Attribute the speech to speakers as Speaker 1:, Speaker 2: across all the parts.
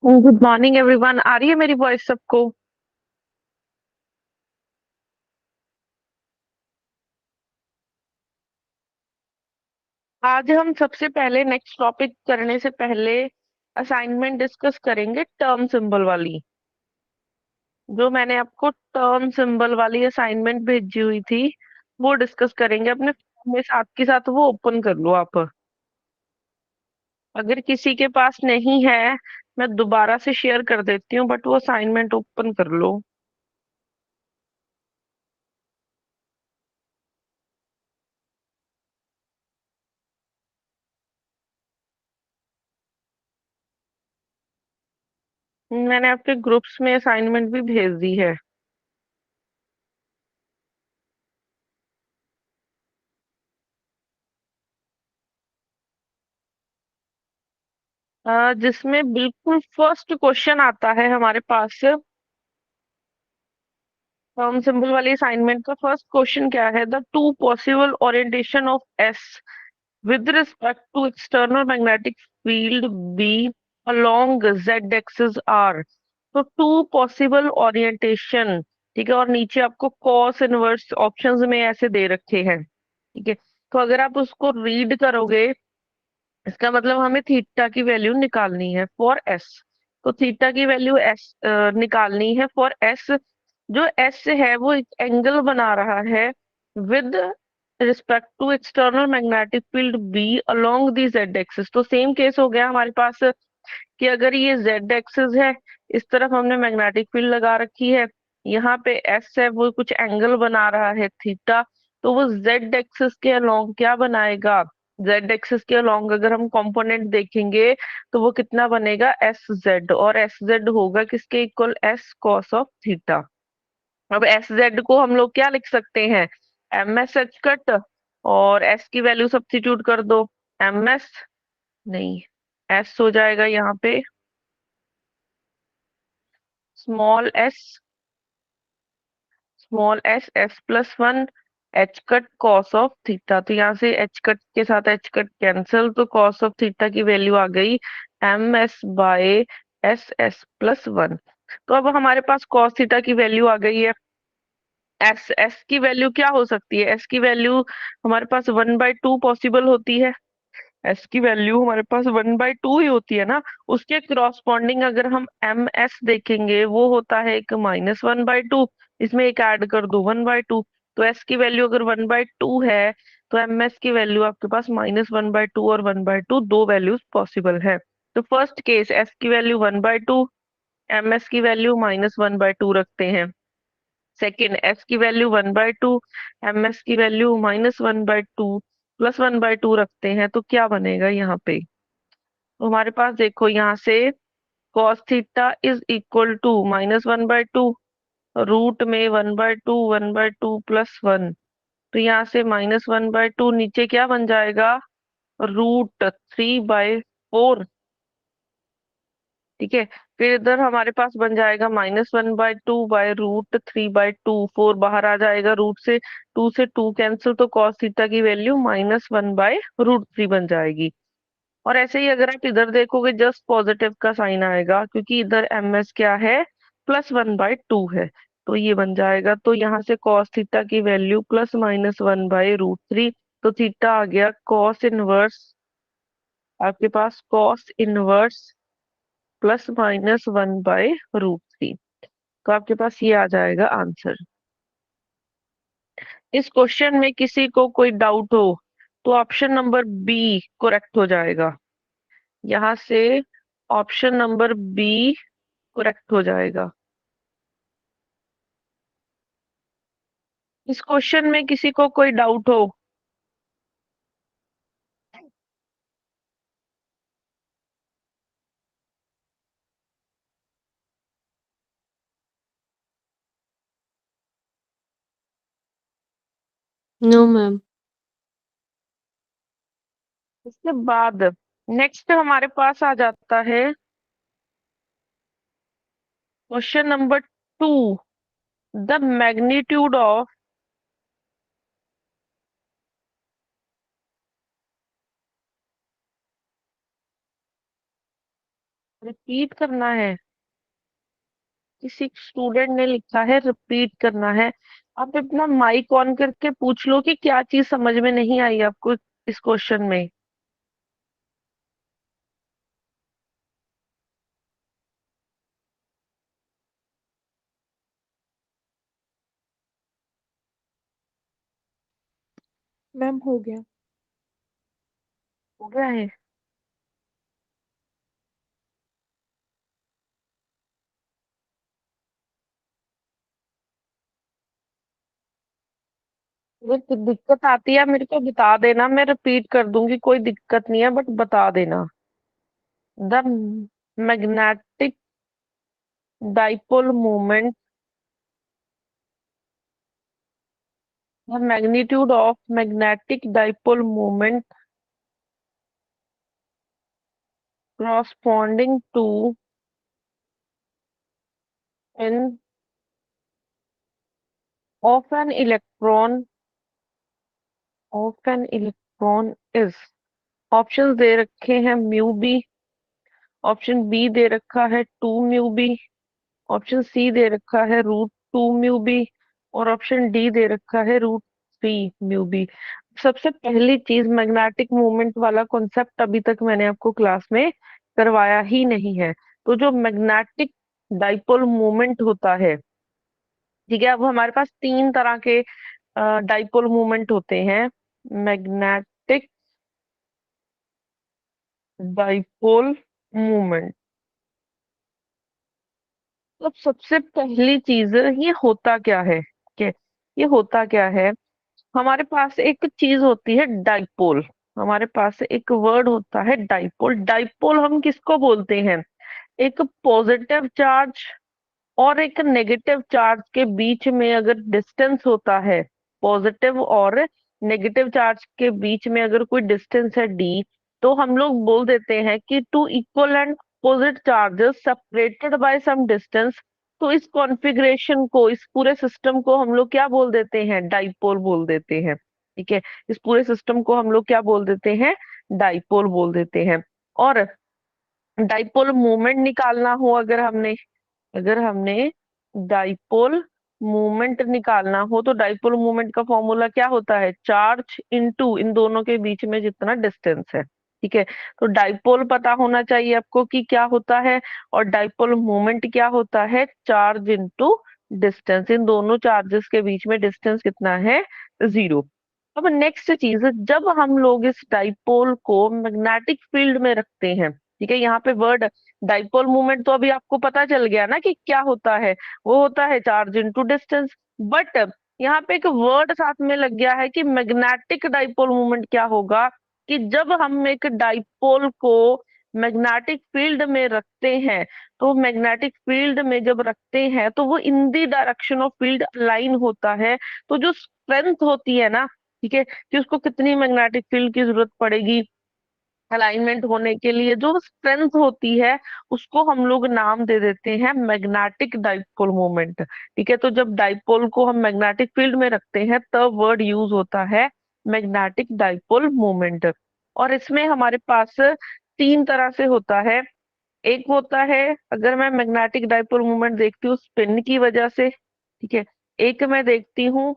Speaker 1: Good morning everyone. आ रही है मेरी वॉइस सबको? आज हम सबसे पहले नेक्स्ट टॉपिक करने से पहले असाइनमेंट डिस्कस करेंगे टर्म सिंबल वाली। जो मैंने आपको टर्म सिंबल वाली असाइनमेंट भेजी हुई थी वो डिस्कस करेंगे अपने phone में। साथ के साथ वो ओपन कर लो आप। अगर किसी के पास नहीं है, मैं दोबारा से शेयर कर देती हूँ, बट वो असाइनमेंट ओपन कर लो। मैंने आपके ग्रुप्स में असाइनमेंट भी भेज दी है। जिसमें बिल्कुल फर्स्ट क्वेश्चन आता है हमारे पास। टर्म सिंबल वाली असाइनमेंट का फर्स्ट क्वेश्चन क्या है? The two possible orientation of S with respect to external magnetic field B along Z axis are. तो टू पॉसिबल ओरिएंटेशन, ठीक है, और नीचे आपको कॉस इनवर्स ऑप्शंस में ऐसे दे रखे हैं, ठीक है। तो अगर आप उसको रीड करोगे, इसका मतलब हमें थीटा की वैल्यू निकालनी है फॉर एस। तो थीटा की वैल्यू एस निकालनी है फॉर एस। जो एस है वो एक एंगल बना रहा है with respect to external magnetic field B along the Z axis. तो सेम केस हो गया हमारे पास कि अगर ये जेड एक्सिस है, इस तरफ हमने मैग्नेटिक फील्ड लगा रखी है, यहाँ पे एस है वो कुछ एंगल बना रहा है थीटा। तो वो जेड एक्सिस के अलोंग क्या बनाएगा? जेड एक्सिस के अलोंग अगर हम कंपोनेंट देखेंगे तो वो कितना बनेगा? S Z. और एस जेड होगा किसके equal? S cos of theta. अब एस जेड को हम लोग क्या लिख सकते हैं? एम एस एच कट, और एस की वैल्यू सब्स्टिट्यूट कर दो। एम एस नहीं, एस हो जाएगा यहाँ पे small S, small S, S plus one, H cut cos of theta. तो यहाँ से एच कट के साथ एच कट कैंसिल, तो कॉस ऑफ थीटा की वैल्यू आ गई M S by S, S plus one. तो अब हमारे पास कॉस थीटा की वैल्यू आ गई है। एस एस की वैल्यू क्या हो सकती है? एस की वैल्यू हमारे पास 1/2 पॉसिबल होती है। एस की वैल्यू हमारे पास 1/2 ही होती है ना। उसके क्रॉसपॉन्डिंग अगर हम एम एस देखेंगे वो होता है एक -1/2। इसमें एक ऐड कर दो 1/2। तो एस की वैल्यू अगर 1/2 है तो एम एस की वैल्यू आपके पास -1/2 और 1/2 दो वैल्यूज पॉसिबल है। तो फर्स्ट केस एस की वैल्यू 1/2, एम एस की वैल्यू -1/2 रखते हैं। सेकेंड एस की वैल्यू 1/2, एम एस की वैल्यू -1/2 +1/2 रखते हैं, तो क्या बनेगा यहाँ पे? तो हमारे पास देखो यहाँ से cos theta is equal to -1/2, root में 1/2, 1/2 +1। तो यहाँ से -1/2 नीचे क्या बन जाएगा? √3/4, ठीक है। फिर इधर हमारे पास बन जाएगा -1/2/√3/2। 4 बाहर आ जाएगा रूट से, 2 से 2 कैंसिल, तो cos थीटा की वैल्यू -1/√3 बन जाएगी। और ऐसे ही अगर आप इधर देखोगे जस्ट पॉजिटिव का साइन आएगा, क्योंकि इधर एम एस क्या है? +1/2 है। तो ये बन जाएगा। तो यहाँ से cos थीटा की वैल्यू +-1/√3। तो थीटा आ गया cos इनवर्स, आपके पास cos इनवर्स +-1/√3। तो आपके पास ये आ जाएगा आंसर। इस क्वेश्चन में किसी को कोई डाउट हो तो ऑप्शन नंबर बी करेक्ट हो जाएगा। यहाँ से ऑप्शन नंबर बी करेक्ट हो जाएगा। इस क्वेश्चन में किसी को कोई डाउट हो?
Speaker 2: No ma'am.
Speaker 1: इसके बाद नेक्स्ट हमारे पास आ जाता है question number 2। The magnitude of repeat करना है? किसी स्टूडेंट ने लिखा है रिपीट करना है। आप अपना माइक ऑन करके पूछ लो कि क्या चीज समझ में नहीं आई आपको इस क्वेश्चन में।
Speaker 2: मैम हो गया।
Speaker 1: हो गया है? अगर कुछ दिक्कत आती है मेरे को बता देना, मैं रिपीट कर दूंगी, कोई दिक्कत नहीं है, बट बता देना। The magnetic dipole moment, the magnitude of magnetic dipole moment corresponding to n of an electron is, options दे रखे हैं म्यू बी, ऑप्शन बी दे रखा है 2 म्यू बी, ऑप्शन सी दे रखा है √2 म्यू बी, और ऑप्शन डी दे रखा है √3 म्यू बी। सबसे पहली चीज, मैग्नेटिक मूवमेंट वाला कॉन्सेप्ट अभी तक मैंने आपको क्लास में करवाया ही नहीं है। तो जो मैग्नेटिक डाइपोल मूवमेंट होता है, ठीक है, अब हमारे पास तीन तरह के डाइपोल मूवमेंट होते हैं। मैग्नेटिक डाइपोल मूवमेंट, तो सबसे पहली चीज, ये होता क्या है? कि ये होता क्या है, हमारे पास एक चीज होती है डाइपोल, हमारे पास एक वर्ड होता है डाइपोल। डाइपोल हम किसको बोलते हैं? एक पॉजिटिव चार्ज और एक नेगेटिव चार्ज के बीच में अगर डिस्टेंस होता है, पॉजिटिव और नेगेटिव चार्ज के बीच में अगर कोई डिस्टेंस है डी, तो हम लोग बोल देते हैं कि two equal and opposite charges separated by some distance. तो इस कॉन्फ़िगरेशन को, इस पूरे सिस्टम को हम लोग क्या बोल देते हैं? डाइपोल बोल देते हैं। ठीक है, इस पूरे सिस्टम को हम लोग क्या बोल देते हैं? डाइपोल बोल देते हैं। और डाइपोल मोमेंट निकालना हो, अगर हमने डाइपोल मोमेंट निकालना हो, तो डाइपोल मोमेंट का फॉर्मूला क्या होता है? चार्ज इनटू इन दोनों के बीच में जितना डिस्टेंस है। ठीक है, तो डाइपोल पता होना चाहिए आपको कि क्या होता है, और डाइपोल मोमेंट क्या होता है? चार्ज इनटू डिस्टेंस, इन दोनों चार्जेस के बीच में डिस्टेंस कितना है? 0। अब नेक्स्ट चीज, जब हम लोग इस डाइपोल को मैग्नेटिक फील्ड में रखते हैं, ठीक है, यहाँ पे वर्ड डाइपोल मूवमेंट तो अभी आपको पता चल गया ना कि क्या होता है? वो होता है चार्ज इनटू डिस्टेंस। बट यहाँ पे एक वर्ड साथ में लग गया है कि मैग्नेटिक डाइपोल मूवमेंट क्या होगा, कि जब हम एक डाइपोल को मैग्नेटिक फील्ड में रखते हैं, तो मैग्नेटिक फील्ड में जब रखते हैं तो वो in the direction of field align होता है। तो जो स्ट्रेंथ होती है ना, ठीक है, कि उसको कितनी मैग्नेटिक फील्ड की जरूरत पड़ेगी अलाइनमेंट होने के लिए, जो स्ट्रेंथ होती है उसको हम लोग नाम दे देते हैं मैग्नेटिक डाइपोल मोमेंट। ठीक है, तो जब डाइपोल को हम मैग्नेटिक फील्ड में रखते हैं तब वर्ड यूज होता है मैग्नेटिक डाइपोल मोमेंट। और इसमें हमारे पास तीन तरह से होता है। एक होता है, अगर मैं मैग्नेटिक डाइपोल मूवमेंट देखती हूँ स्पिन की वजह से, ठीक है, एक मैं देखती हूँ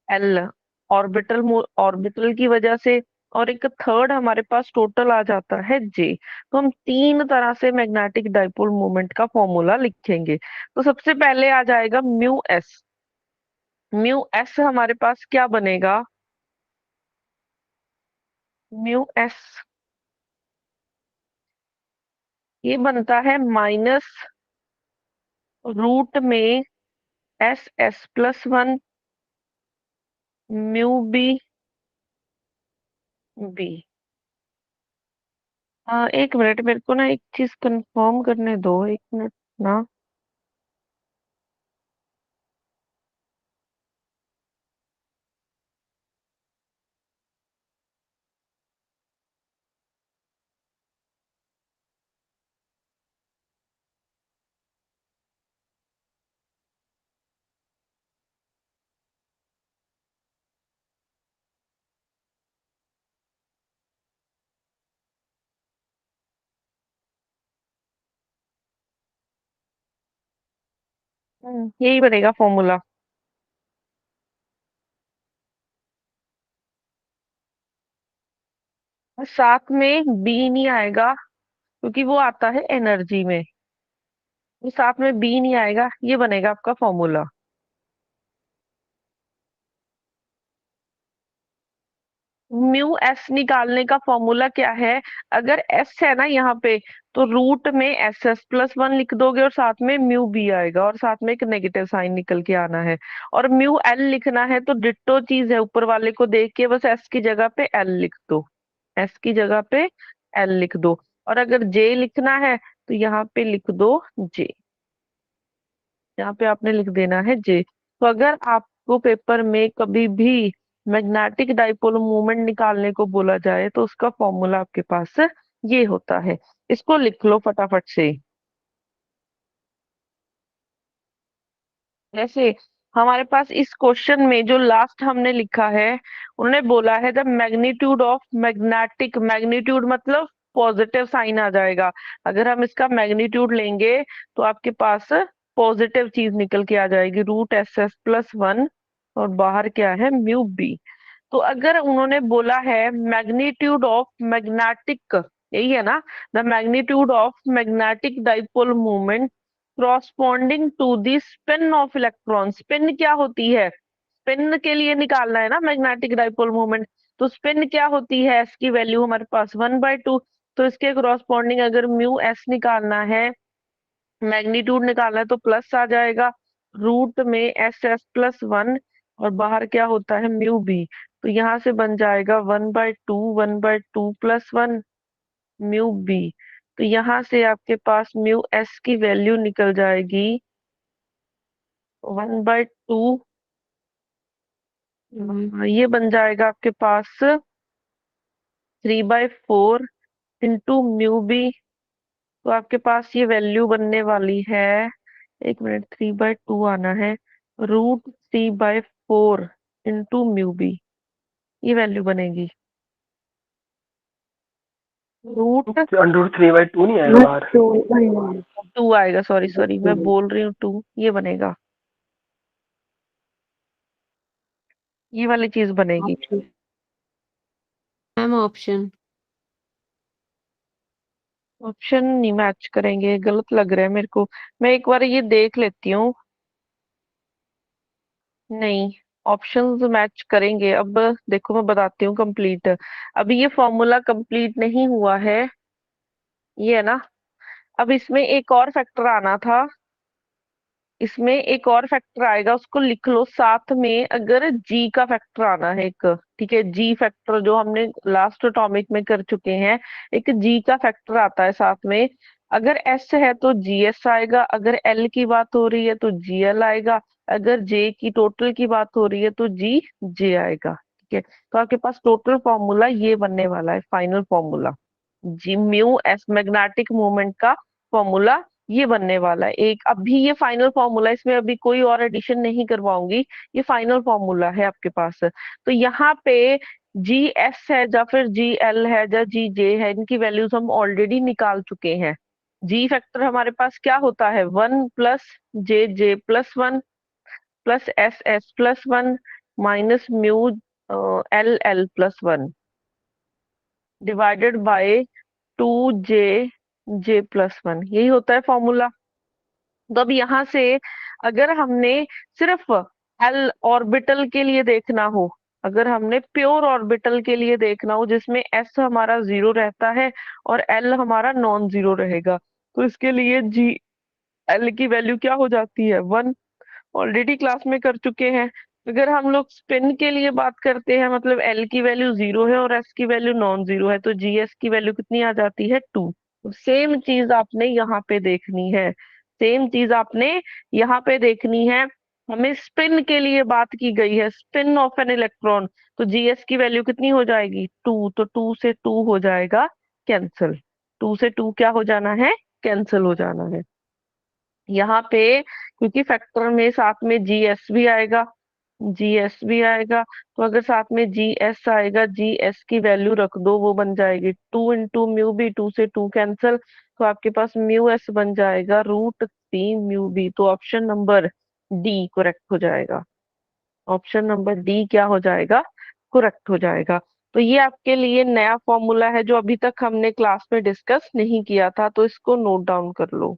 Speaker 1: एल, ऑर्बिटल ऑर्बिटल की वजह से, और एक थर्ड हमारे पास टोटल आ जाता है जे। तो हम तीन तरह से मैग्नेटिक डाइपोल मूवमेंट का फॉर्मूला लिखेंगे। तो सबसे पहले आ जाएगा म्यू एस। म्यू एस हमारे पास क्या बनेगा? म्यू एस ये बनता है -रूट में SS+1 म्यू बी। हाँ, एक मिनट, मेरे को ना एक चीज कंफर्म करने दो, एक मिनट ना। यही बनेगा फॉर्मूला। और साथ में बी नहीं आएगा क्योंकि वो आता है एनर्जी में। तो साथ में बी नहीं आएगा, ये बनेगा आपका फॉर्मूला। म्यू एस निकालने का फॉर्मूला क्या है? अगर एस है ना यहाँ पे, तो रूट में एस एस प्लस वन लिख दोगे और साथ में म्यू बी आएगा और साथ में एक नेगेटिव साइन निकल के आना है। और म्यू एल लिखना है तो डिट्टो चीज है, ऊपर वाले को देख के बस एस की जगह पे एल लिख दो। एस की जगह पे एल लिख दो। और अगर जे लिखना है तो यहाँ पे लिख दो जे। यहाँ पे आपने लिख देना है जे। तो अगर आपको पेपर में कभी भी मैग्नेटिक डाइपोल मोमेंट निकालने को बोला जाए तो उसका फॉर्मूला आपके पास ये होता है। इसको लिख लो फटाफट से। जैसे हमारे पास इस क्वेश्चन में जो लास्ट हमने लिखा है, उन्होंने बोला है the magnitude of magnetic, magnitude मतलब पॉजिटिव साइन आ जाएगा। अगर हम इसका मैग्नीट्यूड लेंगे तो आपके पास पॉजिटिव चीज निकल के आ जाएगी, root S S plus one. और बाहर क्या है, म्यू बी। तो अगर उन्होंने बोला है मैग्नीट्यूड ऑफ मैग्नेटिक, यही है ना, the magnitude of magnetic dipole moment corresponding to the spin of electron. Spin क्या होती है? स्पिन के लिए निकालना है ना मैग्नेटिक डाइपोल मोमेंट। तो स्पिन क्या होती है? इसकी वैल्यू हमारे पास 1/2। तो इसके corresponding अगर म्यू एस निकालना है, मैग्नीट्यूड निकालना है, तो प्लस आ जाएगा रूट में एस एस प्लस वन। और बाहर क्या होता है, म्यू बी। तो यहाँ से बन जाएगा 1/2, 1/2 प्लस वन म्यू बी। तो यहाँ से आपके पास म्यू एस की वैल्यू निकल जाएगी 1/2। ये बन जाएगा आपके पास 3/4 इंटू म्यू बी। तो आपके पास ये वैल्यू बनने वाली है, एक मिनट, 3/2 आना है, √3/4 इंटू म्यू बी। ये वैल्यू बनेगी रूट
Speaker 3: √3/2 नहीं आएगा बाहर।
Speaker 1: टू आएगा, सॉरी सॉरी मैं बोल रही हूँ टू, ये बनेगा, ये वाली चीज बनेगी।
Speaker 4: Ma'am option.
Speaker 1: ऑप्शन नहीं मैच करेंगे, गलत लग रहा है मेरे को। मैं एक बार ये देख लेती हूँ। नहीं, ऑप्शंस मैच करेंगे। अब देखो मैं बताती हूँ कंप्लीट। अभी ये फॉर्मूला कंप्लीट नहीं हुआ है, ये है ना। अब इसमें एक और फैक्टर आना था, इसमें एक और फैक्टर आएगा, उसको लिख लो साथ में। अगर जी का फैक्टर आना है एक, ठीक है, जी फैक्टर जो हमने लास्ट टॉपिक में कर चुके हैं, एक जी का फैक्टर आता है साथ में। अगर एस है तो जी एस आएगा, अगर एल की बात हो रही है तो जी एल आएगा, अगर जे की टोटल की बात हो रही है तो जी जे आएगा। ठीक है, तो आपके पास टोटल फॉर्मूला ये बनने वाला है, final formula. G mu S magnetic moment का फॉर्मूला ये बनने वाला है एक। अभी ये फाइनल फॉर्मूला, इसमें अभी कोई और एडिशन नहीं करवाऊंगी, ये फाइनल फॉर्मूला है आपके पास। तो यहाँ पे जी एस है या फिर जी एल है या जी जे है, इनकी वैल्यूज हम ऑलरेडी निकाल चुके हैं। जी फैक्टर हमारे पास क्या होता है, 1 + जे जे +1 +S S+1 minus mu L L+1 divided by 2 जे जे +1, यही होता है फॉर्मूला। तो अब यहाँ से अगर हमने सिर्फ एल ऑर्बिटल के लिए देखना हो, अगर हमने प्योर ऑर्बिटल के लिए देखना हो जिसमें एस हमारा 0 रहता है और एल हमारा नॉन जीरो रहेगा, तो इसके लिए जी एल की वैल्यू क्या हो जाती है, 1। ऑलरेडी क्लास में कर चुके हैं। अगर हम लोग स्पिन के लिए बात करते हैं, मतलब एल की वैल्यू 0 है और एस की वैल्यू नॉन जीरो है, तो जी एस की वैल्यू कितनी आ जाती है, 2। सेम चीज आपने यहाँ पे देखनी है, सेम चीज आपने यहाँ पे देखनी है। हमें स्पिन के लिए बात की गई है, स्पिन ऑफ एन इलेक्ट्रॉन। तो जीएस की वैल्यू कितनी हो जाएगी, 2। तो 2 से 2 हो जाएगा कैंसिल, 2 से 2 क्या हो जाना है, कैंसिल हो जाना है। यहाँ पे क्योंकि फैक्टर में साथ में जीएस भी आएगा, जीएस भी आएगा, तो अगर साथ में जीएस आएगा, जीएस की वैल्यू रख दो, वो बन जाएगी 2 इंटू म्यू बी, 2 से 2 कैंसिल। तो आपके पास म्यू एस बन जाएगा बी म्यू बी, तो ऑप्शन नंबर डी करेक्ट हो जाएगा। ऑप्शन नंबर डी क्या हो जाएगा, करेक्ट हो जाएगा। तो ये आपके लिए नया फॉर्मूला है जो अभी तक हमने क्लास में डिस्कस नहीं किया था, तो इसको नोट डाउन कर लो।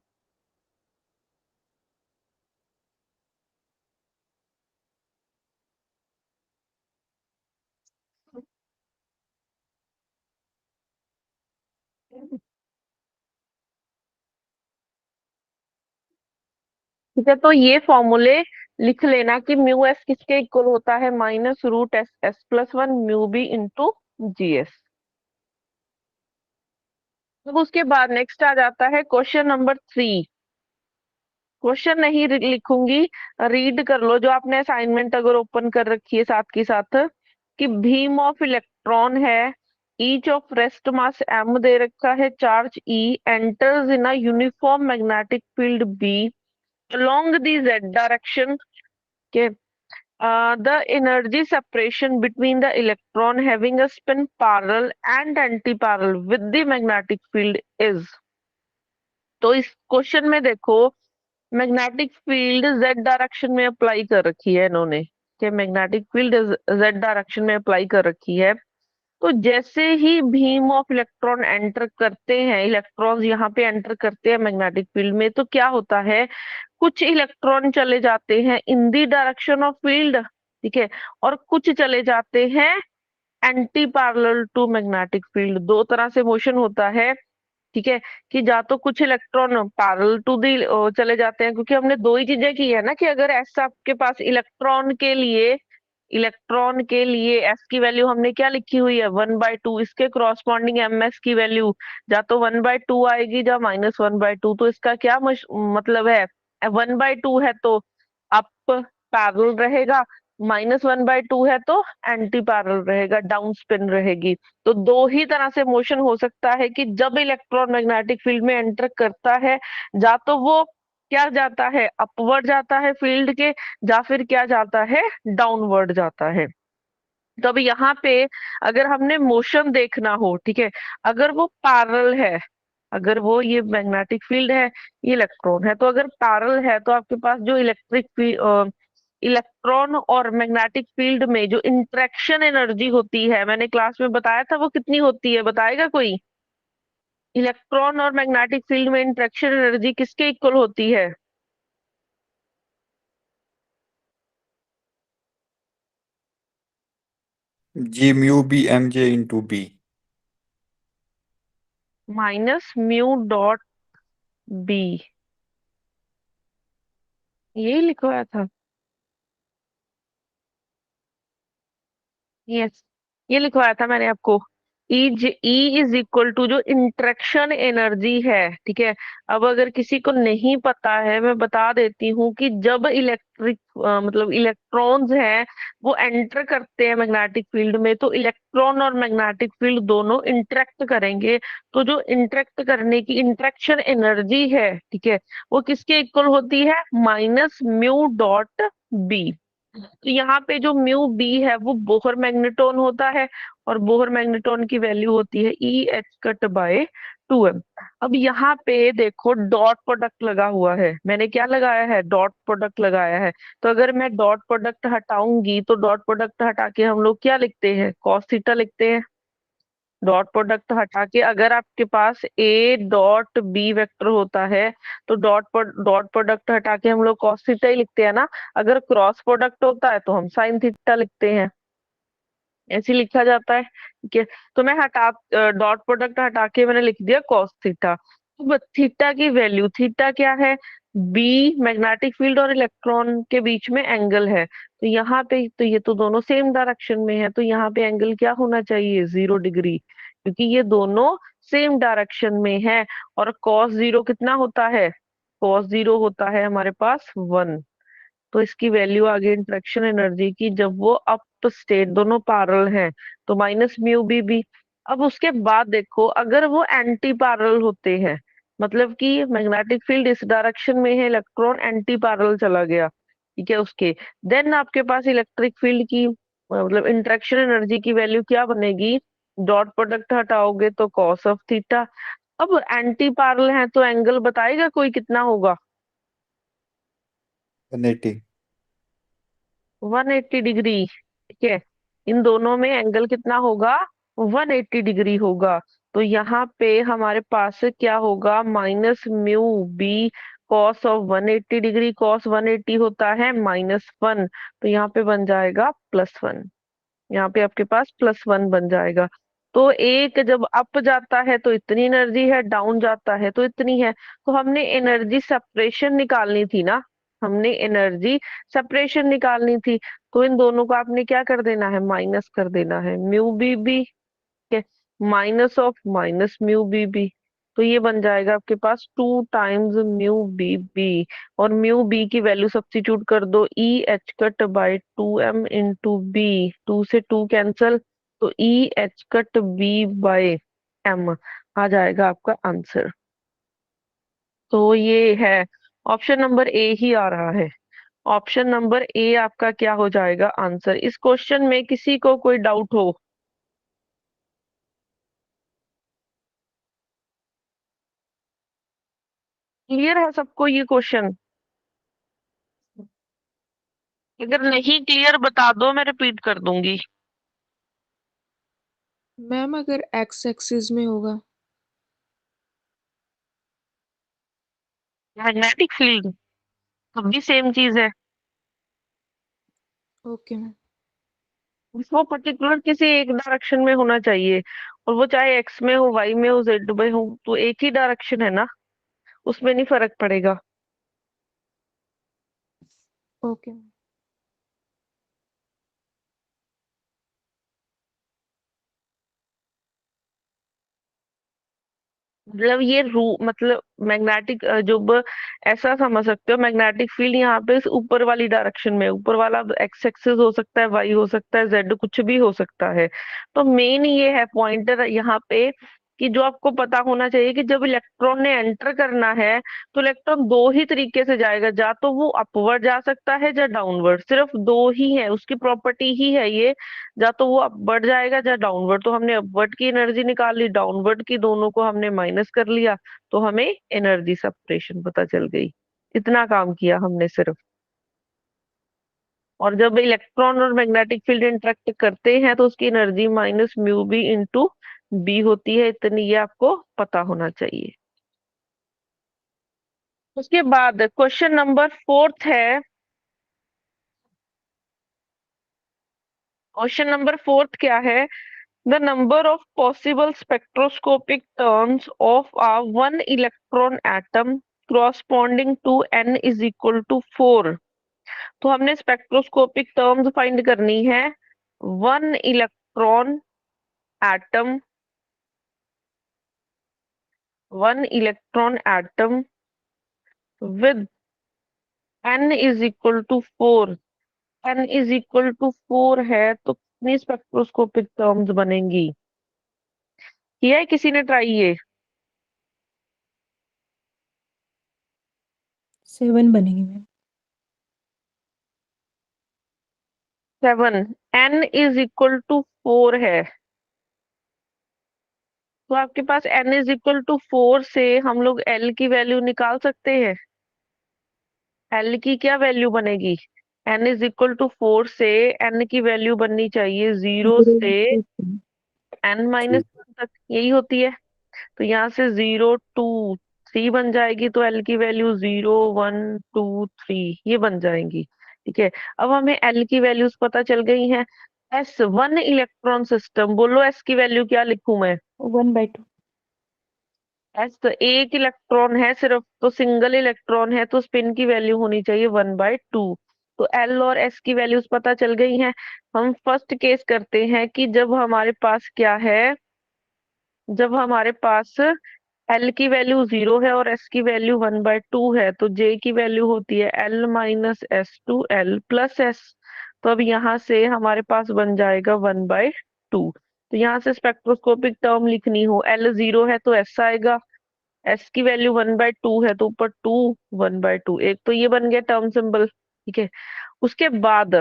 Speaker 1: ठीक है, तो ये फॉर्मूले लिख लेना कि म्यू एस किसके इक्वल होता है, -√एस S plus one mu B into G S. अब उसके बाद नेक्स्ट आ जाता है क्वेश्चन नंबर 3। क्वेश्चन नहीं लिखूंगी, रीड कर लो जो आपने असाइनमेंट अगर ओपन कर रखी है साथ के साथ, कि बीम ऑफ इलेक्ट्रॉन है, each of rest mass m दे रखा है, charge E enters in a uniform magnetic field B along the z direction. Okay. The energy separation between the electron having a spin parallel and anti-parallel with the magnetic field is. तो इस question में देखो, magnetic field Z direction में apply कर रखी है इन्होंने, कि मैग्नेटिक फील्ड जेड डायरेक्शन में अप्लाई कर रखी है। तो जैसे ही बीम ऑफ इलेक्ट्रॉन एंटर करते हैं, इलेक्ट्रॉन्स यहाँ पे एंटर करते हैं मैग्नेटिक फील्ड में, तो क्या होता है, कुछ इलेक्ट्रॉन चले जाते हैं in the direction of field, ठीक है, और कुछ चले जाते हैं anti parallel to magnetic field. दो तरह से मोशन होता है, ठीक है, कि जा तो कुछ इलेक्ट्रॉन पैरेलल टू दी चले जाते हैं, क्योंकि हमने दो ही चीजें की है ना, कि अगर ऐसा आपके पास इलेक्ट्रॉन के लिए एस की वैल्यू हमने क्या लिखी हुई है, 1/2, इसके क्रॉसपॉन्डिंग एम एस की वैल्यू या तो 1/2 आएगी या -1/2। तो इसका क्या मतलब है, 1/2 है तो अप पैरेलल रहेगा, -1/2 है तो एंटी पैरेलल रहेगा, डाउन स्पिन रहेगी। तो दो ही तरह से मोशन हो सकता है, कि जब इलेक्ट्रॉन मैग्नेटिक फील्ड में एंटर करता है, या तो वो क्या जाता है, अपवर्ड जाता है फील्ड के, या फिर क्या जाता है, डाउनवर्ड जाता है। तो अब यहाँ पे अगर हमने मोशन देखना हो, ठीक है, अगर वो पैरेलल है, अगर वो ये मैग्नेटिक फील्ड है, ये इलेक्ट्रॉन है, तो अगर पैरेलल है तो आपके पास जो इलेक्ट्रॉन और मैग्नेटिक फील्ड में जो इंटरेक्शन एनर्जी होती है, मैंने क्लास में बताया था, वो कितनी होती है, बताएगा कोई? इलेक्ट्रॉन और मैग्नेटिक फील्ड में इंटरेक्शन एनर्जी किसके इक्वल होती है?
Speaker 4: G mu B M J into B.
Speaker 1: -μ.b, यही लिखवाया था। यस, ये लिखवाया था मैंने आपको। E इज इक्वल टू जो इंटरेक्शन एनर्जी है, ठीक है। अब अगर किसी को नहीं पता है, मैं बता देती हूँ कि जब मतलब इलेक्ट्रॉन्स हैं, वो एंटर करते हैं मैग्नेटिक फील्ड में, तो इलेक्ट्रॉन और मैग्नेटिक फील्ड दोनों इंटरेक्ट करेंगे। तो जो इंटरेक्ट करने की इंटरेक्शन एनर्जी है, ठीक है, वो किसके इक्वल होती है, -μ.b। तो यहाँ पे जो म्यू बी है वो बोहर मैग्नेटोन होता है, और बोहर मैग्नेटोन की वैल्यू होती है EH/2m। अब यहाँ पे देखो डॉट प्रोडक्ट लगा हुआ है, मैंने क्या लगाया है, डॉट प्रोडक्ट लगाया है। तो अगर मैं डॉट प्रोडक्ट हटाऊंगी, तो डॉट प्रोडक्ट हटा के हम लोग क्या लिखते हैं, कॉस थीटा लिखते हैं। डॉट प्रोडक्ट हटा के अगर आपके पास A.B वेक्टर होता है, तो डॉट प्रोडक्ट हटा के हम लोग कॉस थीटा ही लिखते हैं ना। अगर क्रॉस प्रोडक्ट होता है तो हम साइन थीटा लिखते हैं, ऐसे लिखा जाता है, ठीक है। तो मैं डॉट प्रोडक्ट हटा के मैंने लिख दिया कॉस थीटा। तो थीटा की वैल्यू, थीटा क्या है, बी मैग्नेटिक फील्ड और इलेक्ट्रॉन के बीच में एंगल है। तो यहाँ पे तो ये तो दोनों सेम डायरेक्शन में है, तो यहाँ पे एंगल क्या होना चाहिए, 0 डिग्री, क्योंकि ये दोनों सेम डायरेक्शन में है। और cos 0 कितना होता है, cos 0 होता है हमारे पास 1। तो इसकी वैल्यू आ गई इंटरेक्शन एनर्जी की, जब वो अप स्टेट दोनों पैरेलल हैं, तो -μ_b। अब उसके बाद देखो, अगर वो एंटी पैरेलल होते हैं, मतलब कि मैग्नेटिक फील्ड इस डायरेक्शन में है, इलेक्ट्रॉन एंटी पैरेलल चला गया, ठीक है, उसके देन आपके पास इलेक्ट्रिक फील्ड की मतलब इंटरेक्शन एनर्जी की वैल्यू क्या बनेगी, डॉट प्रोडक्ट हटाओगे तो कॉस ऑफ थीटा। अब एंटी पैरेलल है तो एंगल बताएगा कोई कितना होगा,
Speaker 4: 180.
Speaker 1: 180 डिग्री, ठीक है। इन दोनों में एंगल कितना होगा? 180 डिग्री होगा। तो यहाँ पे हमारे पास क्या होगा? Minus mu B cos of 180 degree. Cos 180 होता है -1, तो यहाँ पे बन जाएगा +1। यहाँ पे आपके पास +1 बन जाएगा। तो एक जब अप जाता है तो इतनी एनर्जी है, डाउन जाता है तो इतनी है। तो हमने एनर्जी सेपरेशन निकालनी थी ना, हमने एनर्जी सेपरेशन निकालनी थी। तो इन दोनों को आपने क्या कर देना है? माइनस कर देना है। म्यू बी बी के minus of minus mu B B, तो ये बन जाएगा आपके पास 2 टाइम्स म्यू बी बी। और म्यू बी की वैल्यू सब्स्टिट्यूट कर दो, E h cut by 2m into B, 2 से 2 कैंसल, तो E h cut b by m आ जाएगा आपका आंसर। तो ये है ऑप्शन नंबर ए ही आ रहा है। ऑप्शन नंबर ए आपका क्या हो जाएगा आंसर। इस क्वेश्चन में किसी को कोई डाउट हो? क्लियर है सबको ये क्वेश्चन? अगर नहीं क्लियर बता दो, मैं रिपीट कर दूंगी।
Speaker 2: मैम अगर एक्स एक्सिस में होगा।
Speaker 1: मैग्नेटिक फील्ड तब भी सेम चीज है।
Speaker 2: Okay ma'am.
Speaker 1: वो पर्टिकुलर किसी एक डायरेक्शन में होना चाहिए, और वो चाहे एक्स में हो, वाई में हो, जेड में हो, तो एक ही डायरेक्शन है ना, उसमें नहीं फर्क पड़ेगा।
Speaker 2: Okay ma'am.
Speaker 1: मतलब ये रू मतलब मैग्नेटिक जो ऐसा समझ सकते हो, मैग्नेटिक फील्ड यहाँ पे इस ऊपर वाली डायरेक्शन में, ऊपर वाला एक्स एक्सिस हो सकता है, वाई हो सकता है, जेड कुछ भी हो सकता है। तो मेन ये है पॉइंटर यहाँ पे कि जो आपको पता होना चाहिए कि जब इलेक्ट्रॉन ने एंटर करना है, तो इलेक्ट्रॉन दो ही तरीके से जाएगा, या तो वो अपवर्ड जा सकता है या डाउनवर्ड, सिर्फ दो ही है, उसकी प्रॉपर्टी ही है ये। या तो वो अपवर्ड जाएगा या डाउनवर्ड। तो हमने अपवर्ड की एनर्जी निकाल ली, डाउनवर्ड की, दोनों को हमने माइनस कर लिया, तो हमें एनर्जी सेपरेशन पता चल गई। इतना काम किया हमने सिर्फ। और जब इलेक्ट्रॉन और मैग्नेटिक फील्ड इंटरेक्ट करते हैं तो उसकी energy minus mu B into B होती है। इतनी ये आपको पता होना चाहिए। उसके बाद क्वेश्चन नंबर 4 है। क्वेश्चन नंबर 4 क्या है? The number of possible spectroscopic terms of a one electron atom corresponding to n is equal to 4। तो हमने स्पेक्ट्रोस्कोपिक टर्म्स फाइंड करनी है। One electron atom, one electron atom with n is equal to 4। n is equal to 4 है तो कितनी spectroscopic terms बनेंगी? किया है किसी ने ट्राई ये?
Speaker 5: 7 बनेगी ma'am.
Speaker 1: 7। n is equal to 4 है, तो आपके पास n इज इक्वल टू 4 से हम लोग l की वैल्यू निकाल सकते हैं। l की क्या वैल्यू बनेगी? n इज इक्वल टू 4 से n की वैल्यू बननी चाहिए 0 से n-1 तक, यही होती है। तो यहाँ से 0 2 3 बन जाएगी, तो l की वैल्यू 0 1 2 3 ये बन जाएंगी। ठीक है। अब हमें l की वैल्यूज पता चल गई हैं। S1 इलेक्ट्रॉन सिस्टम, बोलो s की वैल्यू क्या लिखूं मैं?
Speaker 5: 1/2।
Speaker 1: एस तो एक इलेक्ट्रॉन है सिर्फ, तो सिंगल इलेक्ट्रॉन है, तो स्पिन की वैल्यू होनी चाहिए 1/2। तो एल और एस की वैल्यूज पता चल गई हैं। हम फर्स्ट केस करते हैं कि जब हमारे पास क्या है, जब हमारे पास एल की वैल्यू 0 है और एस की वैल्यू 1/2 है, तो जे की वैल्यू होती है L minus S to L plus S. तो अब यहाँ से हमारे पास बन जाएगा 1/2। तो यहाँ से स्पेक्ट्रोस्कोपिक टर्म लिखनी हो, एल 0 है तो एस आएगा, एस की वैल्यू 1/2 है तो ऊपर 2, 1/2, एक तो ये बन गया टर्म सिंबल। ठीक है। उसके बाद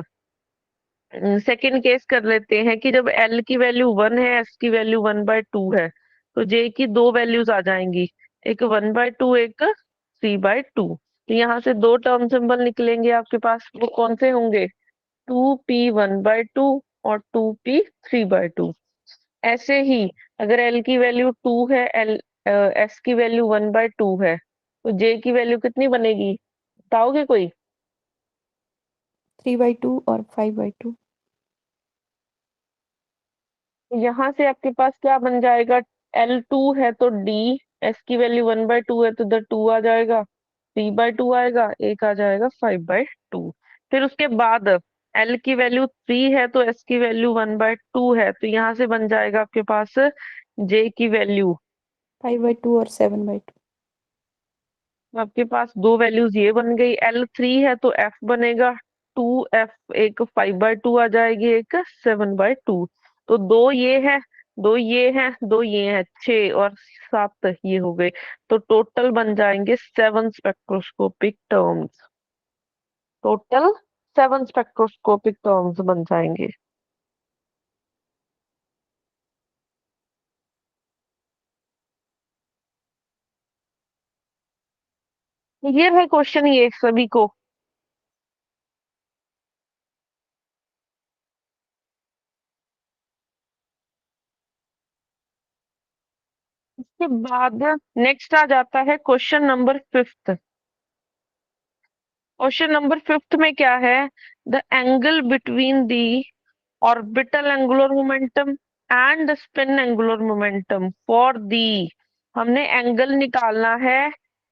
Speaker 1: सेकंड केस कर लेते हैं कि जब एल की वैल्यू 1 है, एस की वैल्यू 1/2 है, तो जे की दो वैल्यूज आ जाएंगी, एक 1/2, एक 3/2। तो यहाँ से दो टर्म सिंबल निकलेंगे आपके पास, वो कौन से होंगे? 2p1/2 और 2p3/2। ऐसे ही अगर L की वैल्यू 2 है, S की वैल्यू 1/2 है, तो J की वैल्यू कितनी बनेगी, बताओगे कोई?
Speaker 5: 3/2 और 5/2।
Speaker 1: यहाँ से आपके पास क्या बन जाएगा? L2 है तो D, S की वैल्यू 1/2 है तो इधर 2 आ जाएगा, 3/2 आएगा, एक आ जाएगा 5/2। फिर उसके बाद L की वैल्यू 3 है तो S की वैल्यू 1/2 है, तो यहाँ से बन जाएगा आपके पास J की वैल्यू,
Speaker 5: 5/2 और 7/2।
Speaker 1: आपके पास दो वैल्यूज ये बन गई। L3 है तो F बनेगा 2F, एक 5/2 आ जाएगी, एक 7/2। तो दो ये है, दो ये है, दो ये है, 6 और 7 ये हो गए। तो टोटल बन जाएंगे 7 spectroscopic terms, total 7 spectroscopic terms बन जाएंगे। ये है क्वेश्चन, ये सभी को। इसके बाद नेक्स्ट आ जाता है क्वेश्चन नंबर 5। क्वेश्चन नंबर 5 में क्या है? The angle between the orbital angular momentum and spin angular momentum for the, हमने एंगल निकालना है,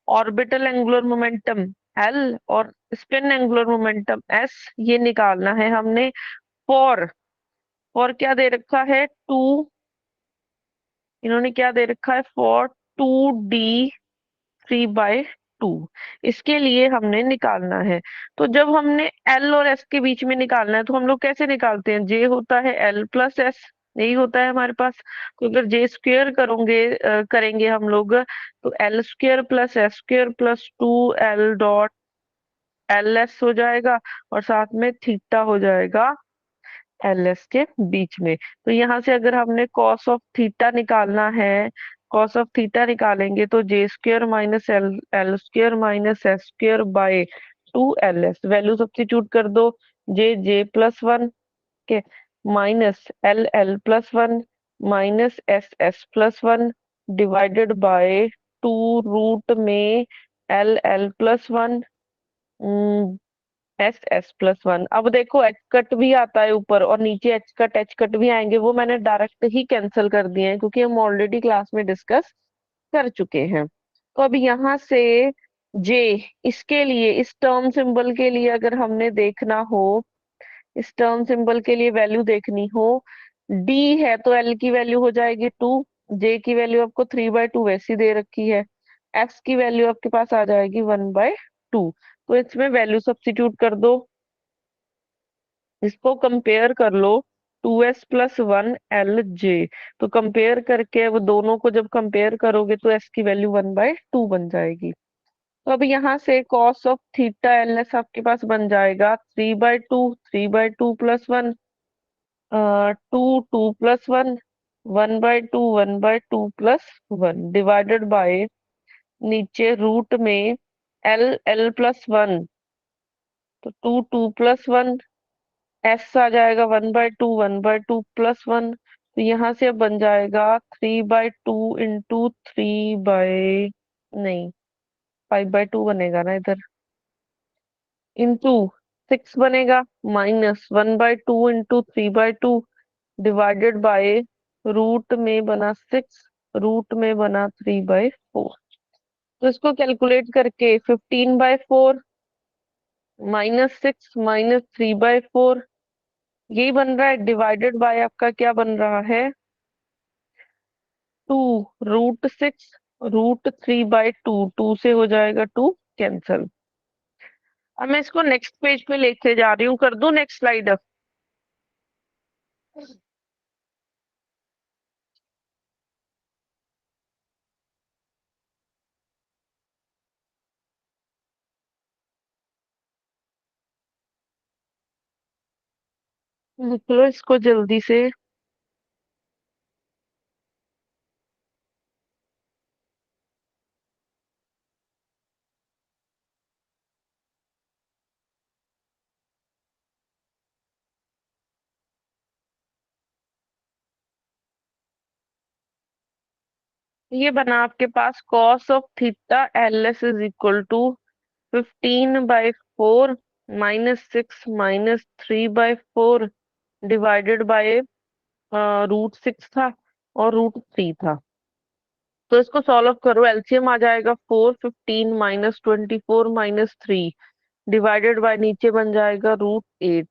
Speaker 1: ऑर्बिटल एंगुलर मोमेंटम L और स्पिन एंगुलर मोमेंटम S, ये निकालना है हमने। फॉर क्या दे रखा है? टू, इन्होंने क्या दे रखा है? फॉर 2D3/2, इसके लिए हमने निकालना है। तो जब हमने L और S के बीच में निकालना है तो हम लोग कैसे निकालते हैं? J होता है L+S, यही होता है हमारे पास। तो अगर J स्क्वेयर करेंगे हम लोग, तो L² + S² + 2L dot LS हो जाएगा, और साथ में थीटा हो जाएगा LS के बीच में। तो यहाँ से अगर हमने कॉस ऑफ थीटा निकालना है, कॉस ऑफ थीटा निकालेंगे तो J² - L² - S²/2LS, value substitute कर दो। J+1 के -LL+1 -SS+1 divided by 2 root में LL+1 SS+1। अब देखो एच कट भी आता है ऊपर, और नीचे एच कट भी आएंगे, वो मैंने डायरेक्ट ही कैंसिल कर दिए हैं क्योंकि हम ऑलरेडी क्लास में डिस्कस कर चुके हैं। तो अब यहाँ से जे, इसके लिए इस टर्म सिंबल के लिए अगर हमने देखना हो, इस टर्म सिंबल के लिए वैल्यू देखनी हो, डी है तो एल की वैल्यू हो जाएगी 2, जे की वैल्यू आपको 3/2 वैसी दे रखी है, एफ की वैल्यू आपके पास आ जाएगी 1/2। तो इसमें वैल्यू सब्स्टिट्यूट कर दो, इसको कंपेयर कर लो, 2S+1 LJ। तो कंपेयर करके वो दोनों को जब कंपेयर करोगे तो S की वैल्यू 1/2 बन जाएगी। तो अब यहाँ से कॉस ऑफ थीटा LS आपके पास बन जाएगा 3/2, 3/2 + 1, 2, 2 + 1, 1/2, 1/2 + 1 डिवाइडेड बाय, नीचे रूट में L+1, तो 2, 2 + 1, S आ जाएगा 1/2, 1/2 + 1। तो यहाँ से अब बन जाएगा 3/2 इंटू नहीं, 5/2 बनेगा ना इधर, इंटू 6 बनेगा, -1/2 इंटू 3/2 डिवाइडेड बाय रूट में बना 6, रूट में बना 3/4। तो इसको कैलकुलेट करके 15/4 -6 -3/4 यही बन रहा है, डिवाइडेड बाय आपका क्या बन रहा है? 2√6 √3/2, 2 से हो जाएगा 2 कैंसल। अब मैं इसको नेक्स्ट पेज पे लेके जा रही हूँ, कर दूं नेक्स्ट स्लाइड? अब लिख लो इसको जल्दी से। ये बना आपके पास cos of theta LS is equal to 15/4 -6 -3/4 divided by √6 था और √3 था। तो इसको सॉल्व करो, एलसीएम आ जाएगा 4, 15 -24 -3 डिवाइडेड बाय नीचे बन जाएगा √8।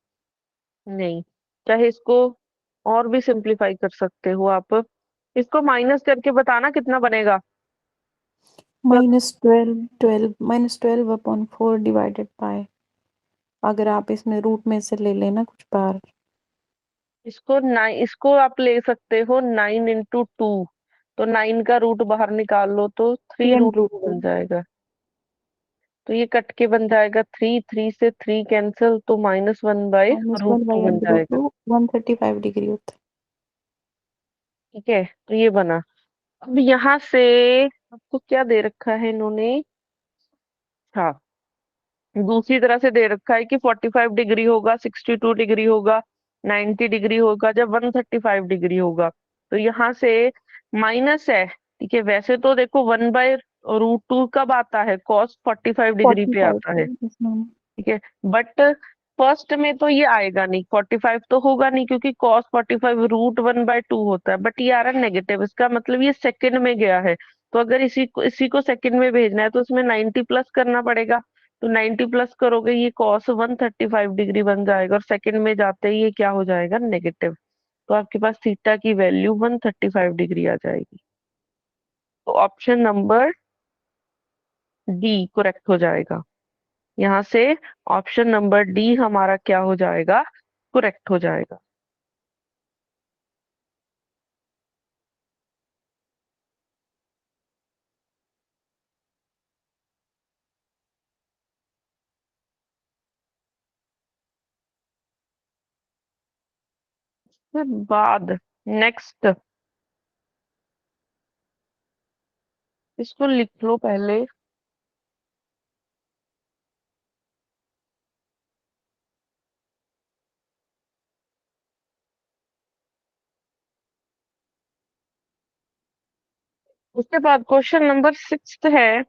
Speaker 1: नहीं, चाहे इसको और भी सिंप्लीफाई कर सकते हो आप। इसको माइनस करके बताना कितना बनेगा।
Speaker 5: -12 डिवाइडेड बाय, अगर आप इसमें रूट में से ले लेना कुछ बार।
Speaker 1: इसको आप ले सकते हो 9 × 2, तो 9 का रूट बाहर निकाल लो तो 3
Speaker 5: 3
Speaker 1: √2 बन जाएगा। तो ये कट के बन जाएगा 3, 3 से 3 कैंसिल, तो -1/√2 बन जाएगा।
Speaker 5: 135 डिग्री होता है।
Speaker 1: ठीक है, तो ये बना। अब यहाँ से आपको क्या दे रखा है इन्होंने, हाँ, दूसरी तरह से दे रखा है कि 45 डिग्री होगा, 62 डिग्री होगा, 90 डिग्री होगा, जब 135 डिग्री होगा। तो यहाँ से माइनस है। ठीक है, वैसे तो देखो 1/√2 कब आता है, cos 45 डिग्री पे
Speaker 5: 45
Speaker 1: आता है।
Speaker 5: इसमें
Speaker 1: ठीक है, बट फर्स्ट में तो ये आएगा नहीं, 45 तो होगा नहीं, क्योंकि cos 45 √1/2 होता है। बट ये आ रहा है नेगेटिव, इसका मतलब ये सेकंड में गया है। तो अगर इसी को सेकंड में भेजना है तो इसमें 90 प्लस करना पड़ेगा। तो 90 प्लस करोगे, ये cos 135 डिग्री बन जाएगा, और सेकंड में जाते ही ये क्या हो जाएगा, नेगेटिव। तो आपके पास थीटा की वैल्यू 135 डिग्री आ जाएगी। तो ऑप्शन नंबर डी करेक्ट हो जाएगा। यहाँ से ऑप्शन नंबर डी हमारा क्या हो जाएगा, करेक्ट हो जाएगा। फिर बाद नेक्स्ट, इसको लिख लो पहले। उसके बाद क्वेश्चन नंबर 6 है।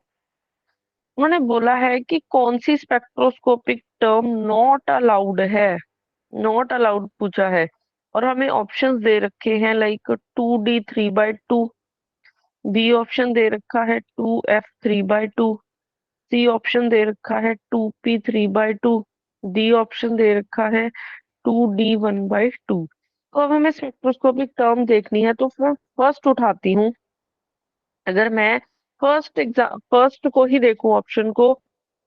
Speaker 1: उन्होंने बोला है कि कौन सी स्पेक्ट्रोस्कोपिक टर्म नॉट अलाउड है, नॉट अलाउड पूछा है। और हमें ऑप्शंस दे रखे हैं, लाइक 2D 3/2, बी ऑप्शन दे रखा है 2F 3/2, सी ऑप्शन दे रखा है 2P 3/2, डी ऑप्शन दे रखा है 2D 1/2। तो अब हमें स्पेक्ट्रोस्कोपिक टर्म देखनी है, तो मैं फर्स्ट उठाती हूँ। अगर मैं फर्स्ट को ही देखूं, ऑप्शन को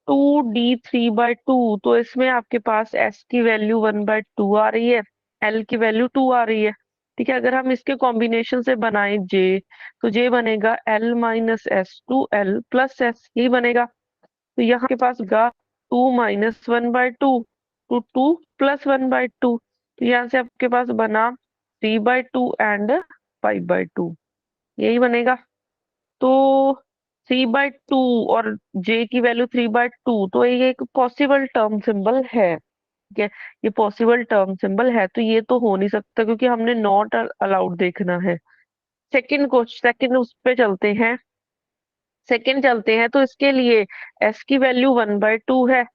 Speaker 1: 2D 3/2, तो इसमें आपके पास S की वैल्यू 1/2 आ रही है, L की वैल्यू 2 आ रही है। ठीक है, अगर हम इसके कॉम्बिनेशन से बनाए J, तो J बनेगा L - S 2L + S, यही बनेगा। तो यहाँ के पास गा 2 - 1/2 to 2 + 1/2, तो यहाँ से आपके पास बना 3/2 एंड 5/2, यही बनेगा। तो 3/2 और J की वैल्यू 3/2, तो ये एक पॉसिबल टर्म सिंबल है। ठीक है, ये पॉसिबल टर्म सिंबल है, तो ये तो हो नहीं सकता, क्योंकि हमने नॉट अलाउड देखना है। सेकंड उस पे चलते हैं, तो इसके लिए S की वैल्यू 1/2 है,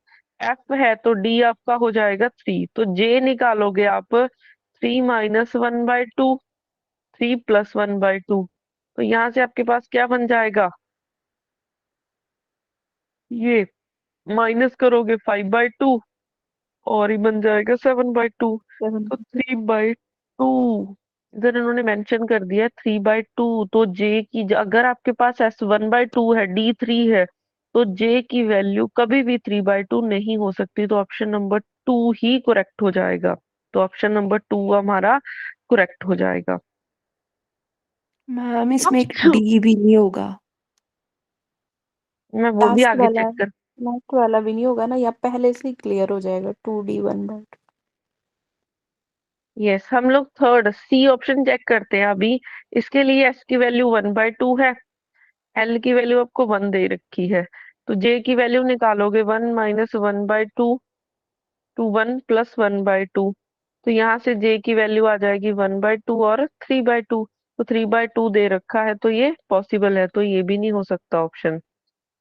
Speaker 1: F है, तो D आपका हो जाएगा 3। तो J निकालोगे आप 3 - 1/2, 3 + 1/2, तो यहाँ से आपके पास क्या बन जाएगा, ये माइनस करोगे 5/2, और ही बन जाएगा 7/2। तो 3/2 इधर इन्होंने मेंशन कर दिया 3/2। तो जे की अगर आपके पास S 1/2 है, D 3 है, तो जे की वैल्यू कभी भी 3/2 नहीं हो सकती। तो ऑप्शन नंबर 2 ही करेक्ट हो जाएगा। तो ऑप्शन नंबर 2 हमारा करेक्ट हो जाएगा।
Speaker 5: मैम इसमें एक डी भी नहीं होगा,
Speaker 1: मैं वो भी आगे चेक कर,
Speaker 5: लास्ट वाला भी नहीं होगा ना, या पहले से ही क्लियर हो जाएगा 2D 1/2।
Speaker 1: यस, हम लोग थर्ड सी ऑप्शन चेक करते हैं अभी। इसके लिए S की वैल्यू 1/2 है, L की वैल्यू आपको 1 दे रखी है, तो J की वैल्यू निकालोगे 1 - 1/2 to 1 + 1/2। तो यहाँ से J की वैल्यू आ जाएगी 1/2 और 3/2। तो 3/2 दे रखा है तो ये पॉसिबल है, तो ये भी नहीं हो सकता ऑप्शन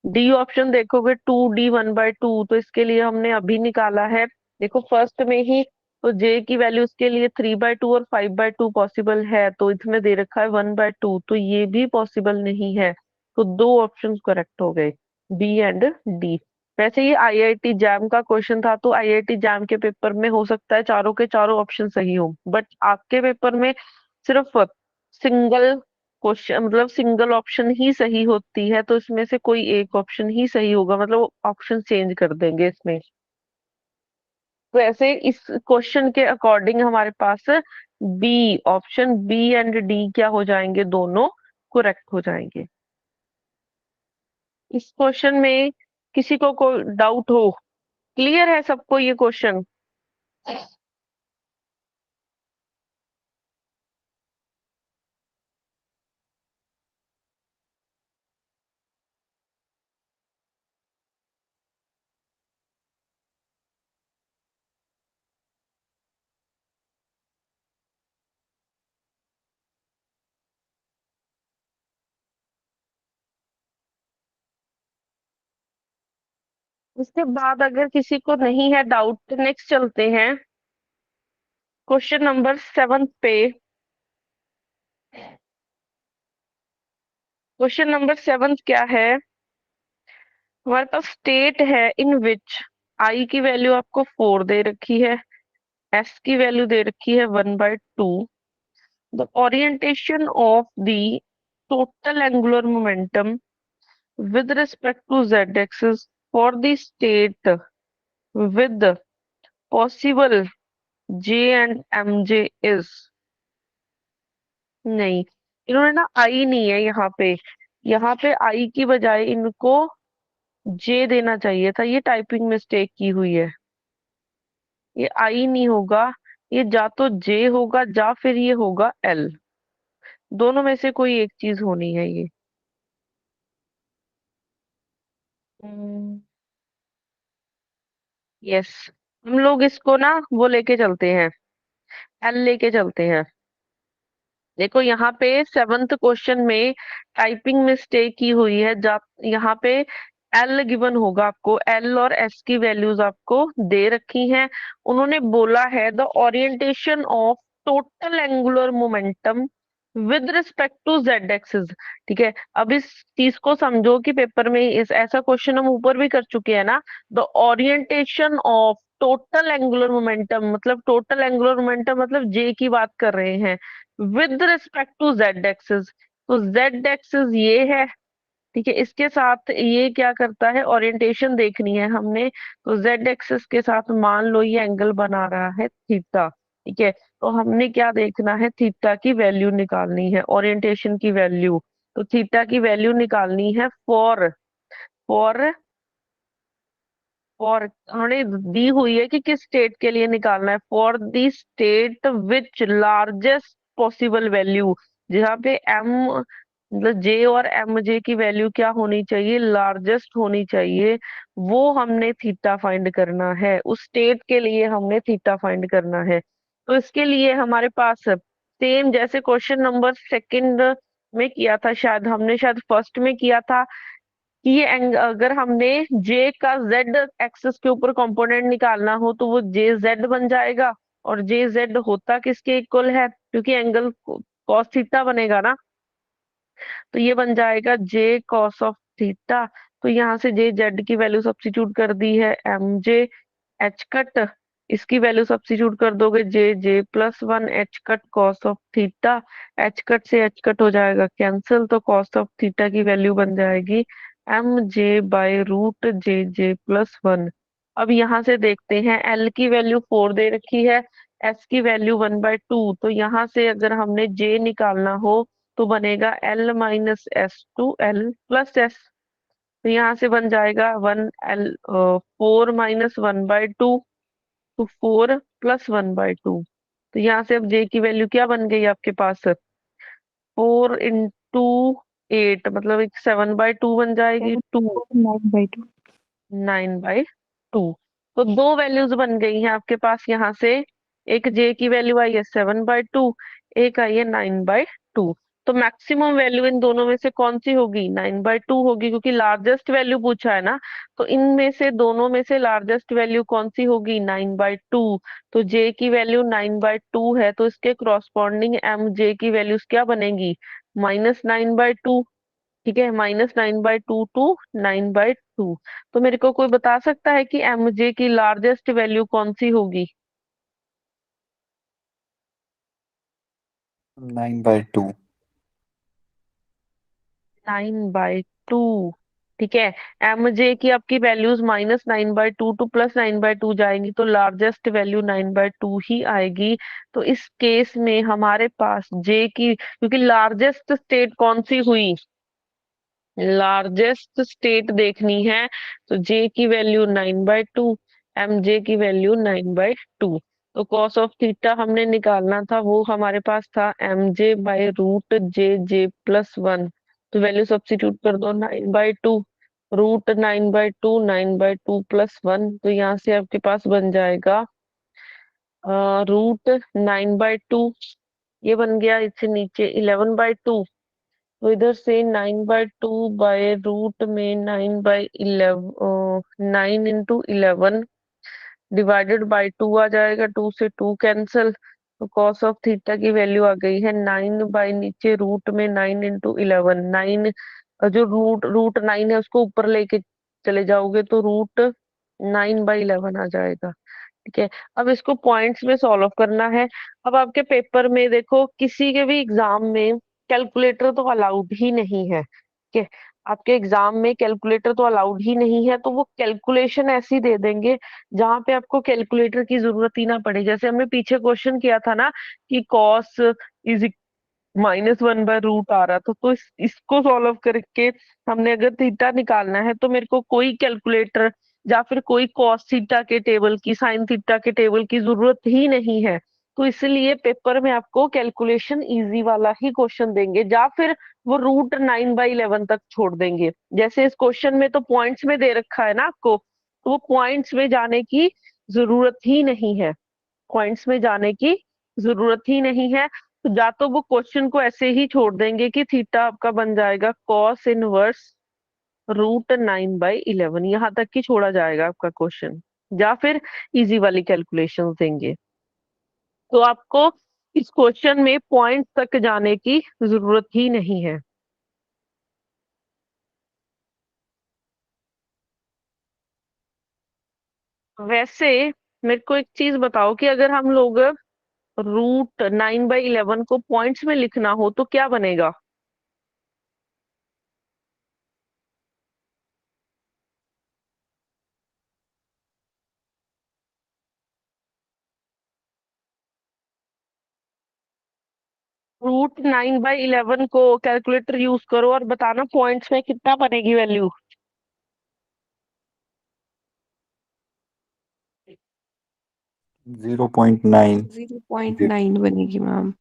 Speaker 1: डी। ऑप्शन देखोगे 2D 1/2, तो इसके लिए हमने अभी निकाला है, देखो फर्स्ट में ही, तो जे की वैल्यू उसके लिए 3/2 और 5/2 पॉसिबल है, तो इसमें दे रखा है 1/2, तो ये भी पॉसिबल नहीं है। तो दो ऑप्शन करेक्ट हो गए, बी एंड डी। वैसे ये आईआईटी जैम का क्वेश्चन था, तो आईआईटी जैम के पेपर में हो सकता है चारों के चारों ऑप्शन सही हो, बट आपके पेपर में सिर्फ सिंगल क्वेश्चन, मतलब सिंगल ऑप्शन ही सही होती है, तो इसमें से कोई एक ऑप्शन ही सही होगा, मतलब ऑप्शन चेंज कर देंगे इसमें। तो ऐसे इस क्वेश्चन के अकॉर्डिंग हमारे पास B, option B and D क्या हो जाएंगे, दोनों करेक्ट हो जाएंगे। इस क्वेश्चन में किसी को कोई डाउट हो? क्लियर है सबको ये क्वेश्चन? इसके बाद अगर किसी को नहीं है डाउट, नेक्स्ट चलते हैं क्वेश्चन नंबर 7 पे। क्वेश्चन नंबर 7 क्या है? हमारे पास स्टेट है इन विच आई की वैल्यू आपको 4 दे रखी है, एस की वैल्यू दे रखी है 1/2। The orientation of the total angular momentum with respect to z-axis for the state with possible j and mj is। नहीं, इन्होंने ना आई नहीं है यहाँ पे आई की बजाय इनको जे देना चाहिए था, ये टाइपिंग मिस्टेक की हुई है। ये आई नहीं होगा, ये जा तो जे होगा या फिर ये होगा एल, दोनों में से कोई एक चीज होनी है ये। यस, हम लोग इसको ना वो लेके चलते हैं, एल लेके चलते हैं। देखो यहाँ पे 7th क्वेश्चन में टाइपिंग मिस्टेक की हुई है, यहाँ पे एल गिवन होगा आपको, एल और एस की वैल्यूज आपको दे रखी हैं। उन्होंने बोला है the orientation of total angular momentum with respect to Z axis. ठीक है, अब इस चीज को समझो कि पेपर में इस ऐसा क्वेश्चन हम ऊपर भी कर चुके हैं ना। The orientation of total angular momentum, मतलब टोटल एंगुलर मोमेंटम मतलब जे की बात कर रहे हैं, with respect to Z axis. तो जेड एक्सिस ये है, ठीक है, इसके साथ ये क्या करता है, ओरिएंटेशन देखनी है हमने, तो जेड एक्सिस के साथ मान लो ये एंगल बना रहा है थीटा। ठीक है, तो हमने क्या देखना है, थीटा की वैल्यू निकालनी है, ओरिएंटेशन की वैल्यू। तो थीटा की वैल्यू निकालनी है फॉर फॉर फॉर हमने दी हुई है कि किस स्टेट के लिए निकालना है, for the state which largest possible value, जहाँ पे एम मतलब जे और एम जे की वैल्यू क्या होनी चाहिए, लार्जेस्ट होनी चाहिए, वो हमने थीटा फाइंड करना है, उस स्टेट के लिए हमने थीटा फाइंड करना है। तो इसके लिए हमारे पास सेम जैसे क्वेश्चन नंबर 2 में किया था, शायद हमने शायद फर्स्ट में किया था, कि ये अगर हमने जे का जेड एक्सिस के ऊपर कंपोनेंट निकालना हो तो वो जे जेड बन जाएगा, और जे जेड होता किसके इक्वल है, क्योंकि एंगल कॉस थीटा बनेगा ना, तो ये बन जाएगा जे कॉस ऑफ थीटा। तो यहाँ से जे जेड की वैल्यू सब्स्टिट्यूट कर दी है, एम जे एच कट, इसकी वैल्यू सब्स्टिट्यूट कर दोगे, जे जे +1 H cut cos of theta, H cut से एच कट हो जाएगा कैंसिल, तो कॉस ऑफ थीटा की वैल्यू बन जाएगी mj/√जे जे+1। अब यहाँ से देखते हैं, एल की वैल्यू 4 दे रखी है, एस की वैल्यू 1/2, तो यहाँ से अगर हमने जे निकालना हो तो बनेगा L-S/L+S। तो यहाँ से बन जाएगा 4 - 1/2, तो 4 + 1/2। तो यहाँ से अब जे की वैल्यू क्या बन गई आपके पास, 4 × 8, मतलब एक 7/2 बन जाएगी,
Speaker 5: 9/2।
Speaker 1: 9/2। तो दो वैल्यूज बन गई हैं आपके पास यहाँ से, एक जे की वैल्यू आई है 7/2, एक आई है 9/2। तो मैक्सिमम वैल्यू इन दोनों में से कौन सी होगी? 9/2 होगी, क्योंकि लार्जेस्ट वैल्यू पूछा है ना। तो इनमें से दोनों में से लार्जेस्ट वैल्यू कौन सी होगी? 9/2। तो जे की वैल्यू 9/2 है, तो इसके क्रॉसपॉन्डिंग एम जे की वैल्यूज क्या बनेगी? -9/2। ठीक है, -9/2 टू 9/2। तो मेरे को कोई बता सकता है कि एम जे की लार्जेस्ट वैल्यू कौन सी होगी?
Speaker 4: 9/2।
Speaker 1: 9/2। ठीक है, एम जे की आपकी वैल्यूज -9/2 टू +9/2 जाएंगी, तो लार्जेस्ट वैल्यू 9/2 ही आएगी। तो इस केस में हमारे पास जे की, क्योंकि लार्जेस्ट स्टेट कौन सी हुई? लार्जेस्ट स्टेट देखनी है, तो जे की वैल्यू 9/2, एम जे की वैल्यू 9/2। तो कॉस ऑफ थीटा हमने निकालना था, वो हमारे पास था mj/√जे+1। तो वैल्यू सब्स्टिट्यूट कर दो, 9/2 √9/2, 9/2 +1। तो यहाँ से आपके पास बन जाएगा √9/2, ये बन गया। इससे नीचे 11/2, तो इधर से 9/2 बाय रूट में 9/11 डिवाइडेड बाय 2 आ जाएगा। 2 से 2 कैंसल, तो कॉस ऑफ थीटा की वैल्यू आ गई है 9 बाय नीचे रूट में 9 × 11। 9 जो रूट 9 है उसको ऊपर लेके चले जाओगे तो √9/11 आ जाएगा। ठीक है, अब इसको पॉइंट्स में सॉल्व करना है। अब आपके पेपर में देखो, किसी के भी एग्जाम में कैलकुलेटर तो अलाउड ही नहीं है। ठीक है, आपके एग्जाम में कैलकुलेटर तो अलाउड ही नहीं है, तो वो कैलकुलेशन ऐसी दे देंगे जहां पे आपको कैलकुलेटर की जरूरत ही ना पड़े। जैसे हमने पीछे क्वेश्चन किया था ना कि कॉस इज -1/रूट आ रहा था, तो इसको सॉल्व करके हमने अगर थीटा निकालना है तो मेरे को कोई कैलकुलेटर या फिर कोई कॉस थीटा के टेबल की, साइन थीटा के टेबल की जरूरत ही नहीं है। तो इसलिए पेपर में आपको कैलकुलेशन इजी वाला ही क्वेश्चन देंगे, या फिर वो √9/11 तक छोड़ देंगे। जैसे इस क्वेश्चन में तो पॉइंट्स में दे रखा है ना आपको, तो वो पॉइंट्स में जाने की जरूरत ही नहीं है। पॉइंट्स में जाने की जरूरत ही नहीं है। तो या तो वो क्वेश्चन को ऐसे ही छोड़ देंगे कि थीटा आपका बन जाएगा कॉस इनवर्स √9/11, यहाँ तक ही छोड़ा जाएगा आपका क्वेश्चन, या फिर इजी वाली कैलकुलेशन देंगे। तो आपको इस क्वेश्चन में पॉइंट तक जाने की जरूरत ही नहीं है। वैसे मेरे को एक चीज बताओ कि अगर हम लोग √9/11 को पॉइंट्स में लिखना हो तो क्या बनेगा? √9/11 को कैलकुलेटर यूज करो और बताना पॉइंट्स में कितना बनेगी वैल्यू।
Speaker 4: 0.9।
Speaker 5: 0.9 बनेगी मैम।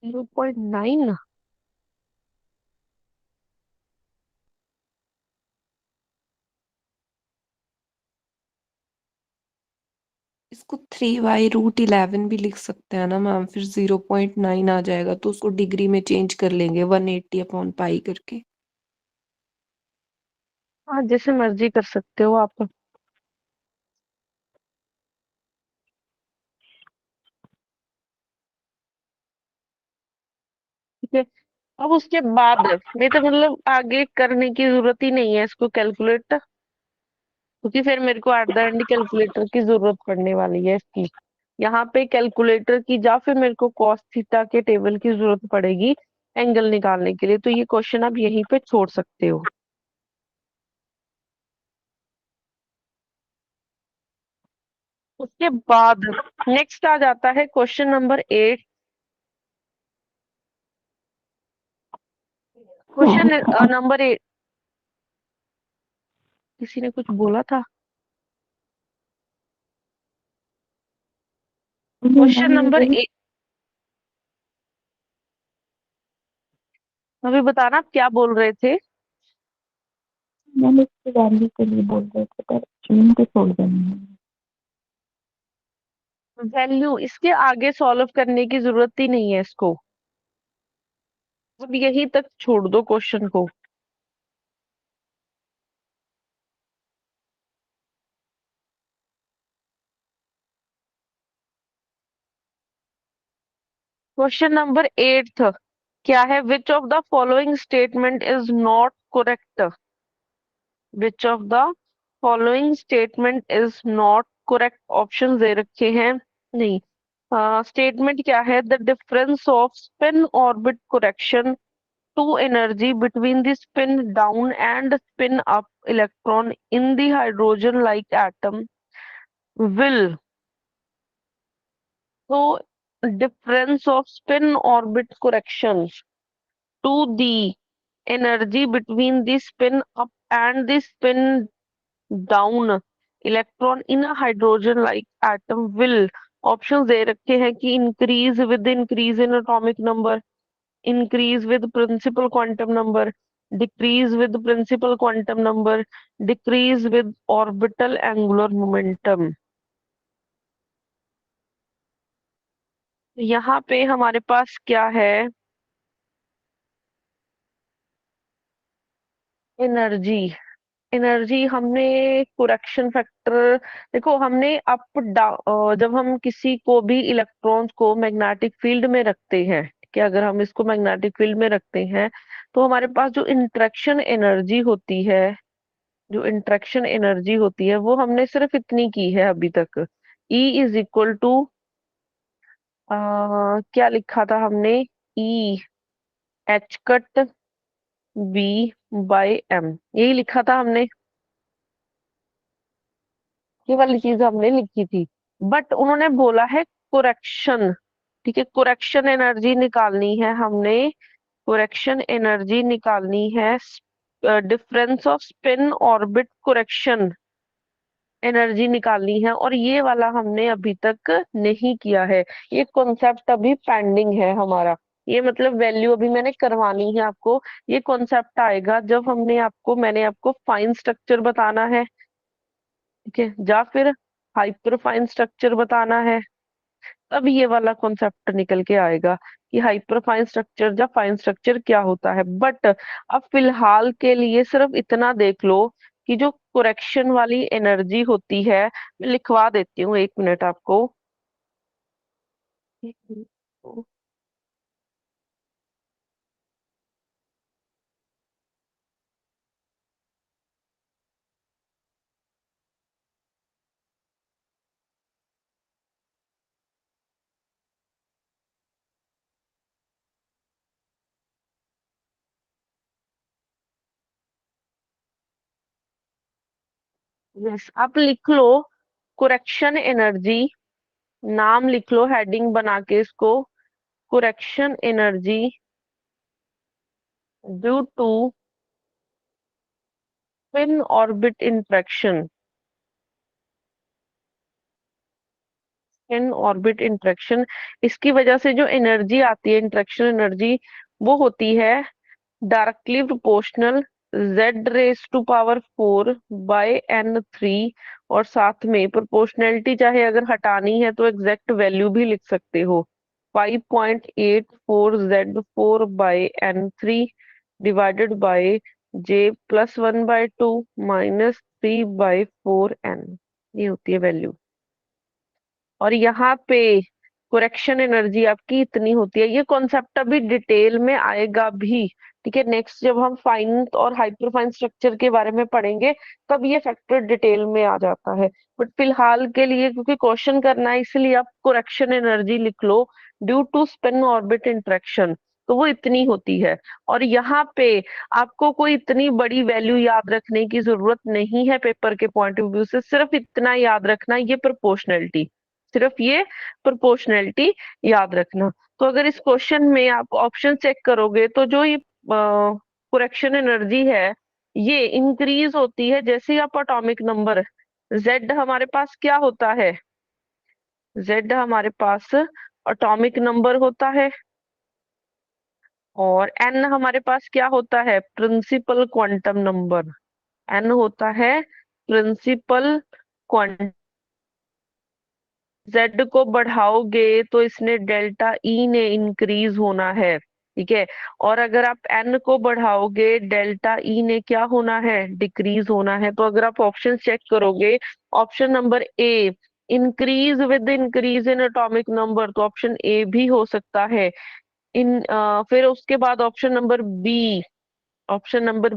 Speaker 1: 0.9?
Speaker 5: इसको 3/√11 भी लिख सकते हैं ना मैम, फिर 0.9 आ जाएगा, तो उसको डिग्री में चेंज कर लेंगे 180/π करके।
Speaker 1: हाँ, जैसे मर्जी कर सकते हो आप। ठीक है, अब उसके बाद नहीं तो मतलब आगे करने की जरूरत ही नहीं है इसको कैलकुलेट, क्योंकि फिर मेरे को एट द एंड कैलकुलेटर की जरूरत पड़ने वाली है इसकी। यहाँ पे कैलकुलेटर की, या फिर मेरे को कॉस थीटा के टेबल की जरूरत पड़ेगी एंगल निकालने के लिए। तो ये क्वेश्चन आप यहीं पे छोड़ सकते हो। उसके बाद नेक्स्ट आ जाता है क्वेश्चन नंबर 8। क्वेश्चन नंबर 8, किसी ने कुछ बोला था? क्वेश्चन नंबर 8 अभी बताना आप क्या बोल रहे थे।
Speaker 6: मैंने इसकी वैल्यू के लिए बोल रहे थे, पर चुन के छोड़ देना है।
Speaker 1: वैल्यू इसके आगे सॉल्व करने की जरूरत ही नहीं है इसको, अब यही तक छोड़ दो क्वेश्चन को। क्वेश्चन नंबर 8 क्या है? Which of the following statement is not correct? Which of the following statement is not correct? Option दे रखे हैं, नहीं। स्टेटमेंट क्या है? The difference of spin orbit correction to energy between the spin down and spin up electron in the hydrogen like atom will, so difference of spin orbit correction to the energy between the spin up and the spin down electron in a hydrogen like atom will, option दे रखे हैं कि increase with increase in atomic number, increase with principal quantum number, decrease with principal quantum number, decrease with orbital angular momentum। यहाँ पे हमारे पास क्या है? एनर्जी। एनर्जी हमने कोरेक्शन फैक्टर, देखो हमने जब हम किसी को भी इलेक्ट्रॉन्स को मैग्नेटिक फील्ड में रखते हैं, कि अगर हम इसको मैग्नेटिक फील्ड में रखते हैं तो हमारे पास जो इंटरेक्शन एनर्जी होती है, जो इंटरेक्शन एनर्जी होती है वो हमने सिर्फ इतनी की है अभी तक। E इज इक्वल टू, क्या लिखा था हमने? E H cut B by M, यही लिखा था हमने, ये वाली चीज हमने लिखी थी। बट उन्होंने बोला है कोरेक्शन, ठीक है, कोरेक्शन एनर्जी निकालनी है हमने, कोरेक्शन एनर्जी निकालनी है, difference of spin orbit correction energy निकालनी है, और ये वाला हमने अभी तक नहीं किया है। ये कॉन्सेप्ट अभी पेंडिंग है हमारा, ये मतलब वैल्यू अभी मैंने करवानी है आपको। ये कॉन्सेप्ट आएगा जब मैंने आपको फाइन स्ट्रक्चर बताना है, ठीक है, या फिर हाइपर फाइन स्ट्रक्चर बताना है, तब ये वाला कॉन्सेप्ट निकल के आएगा कि हाइपर फाइन स्ट्रक्चर या फाइन स्ट्रक्चर क्या होता है। बट अब फिलहाल के लिए सिर्फ इतना देख लो कि जो कोरेक्शन वाली एनर्जी होती है, मैं लिखवा देती हूँ, एक मिनट आपको। यस, आप लिख लो कोरेक्शन एनर्जी, नाम लिख लो हेडिंग बना के इसको, correction energy due to spin orbit interaction, in orbit interaction, इसकी वजह से जो एनर्जी आती है, इंटरेक्शन एनर्जी, वो होती है directly proportional z raise to power 4 by n3, और साथ में प्रोपोर्शनैलिटी चाहे अगर हटानी है तो एग्जैक्ट वैल्यू भी लिख सकते हो, 5.84 z4 bye n3 divided by j+1/2 -3/4n, ये होती है वैल्यू। और यहाँ पे कोरेक्शन एनर्जी आपकी इतनी होती है। ये कॉन्सेप्ट अभी डिटेल में आएगा भी, ठीक है, नेक्स्ट जब हम फाइन और हाइपर फाइन स्ट्रक्चर के बारे में पढ़ेंगे तब ये फैक्टर डिटेल में आ जाता है। बट फिलहाल के लिए क्योंकि क्वेश्चन करना है, इसलिए आप कोरेक्शन एनर्जी लिख लो due to spin orbit interaction, तो वो इतनी होती है। और यहाँ पे आपको कोई इतनी बड़ी वैल्यू याद रखने की जरूरत नहीं है पेपर के पॉइंट ऑफ व्यू से, सिर्फ इतना याद रखना, ये प्रोपोर्शनैलिटी, सिर्फ ये प्रोपोर्शनैलिटी याद रखना। तो अगर इस क्वेश्चन में आप ऑप्शन चेक करोगे तो जो ये कोरेक्शन एनर्जी है ये इंक्रीज होती है जैसे ही आप एटॉमिक नंबर, जेड हमारे पास क्या होता है? जेड हमारे पास एटॉमिक नंबर होता है, और एन हमारे पास क्या होता है? Principal quantum number. एन होता है प्रिंसिपल क्वांटम Z को बढ़ाओगे तो इसने डेल्टा E ने इंक्रीज होना है, ठीक है। और अगर आप N को बढ़ाओगे डेल्टा E ने क्या होना है, डिक्रीज होना है। तो अगर आप ऑप्शन चेक करोगे, option number A increase with increase in atomic number, तो ऑप्शन ए भी हो सकता है। फिर उसके बाद option number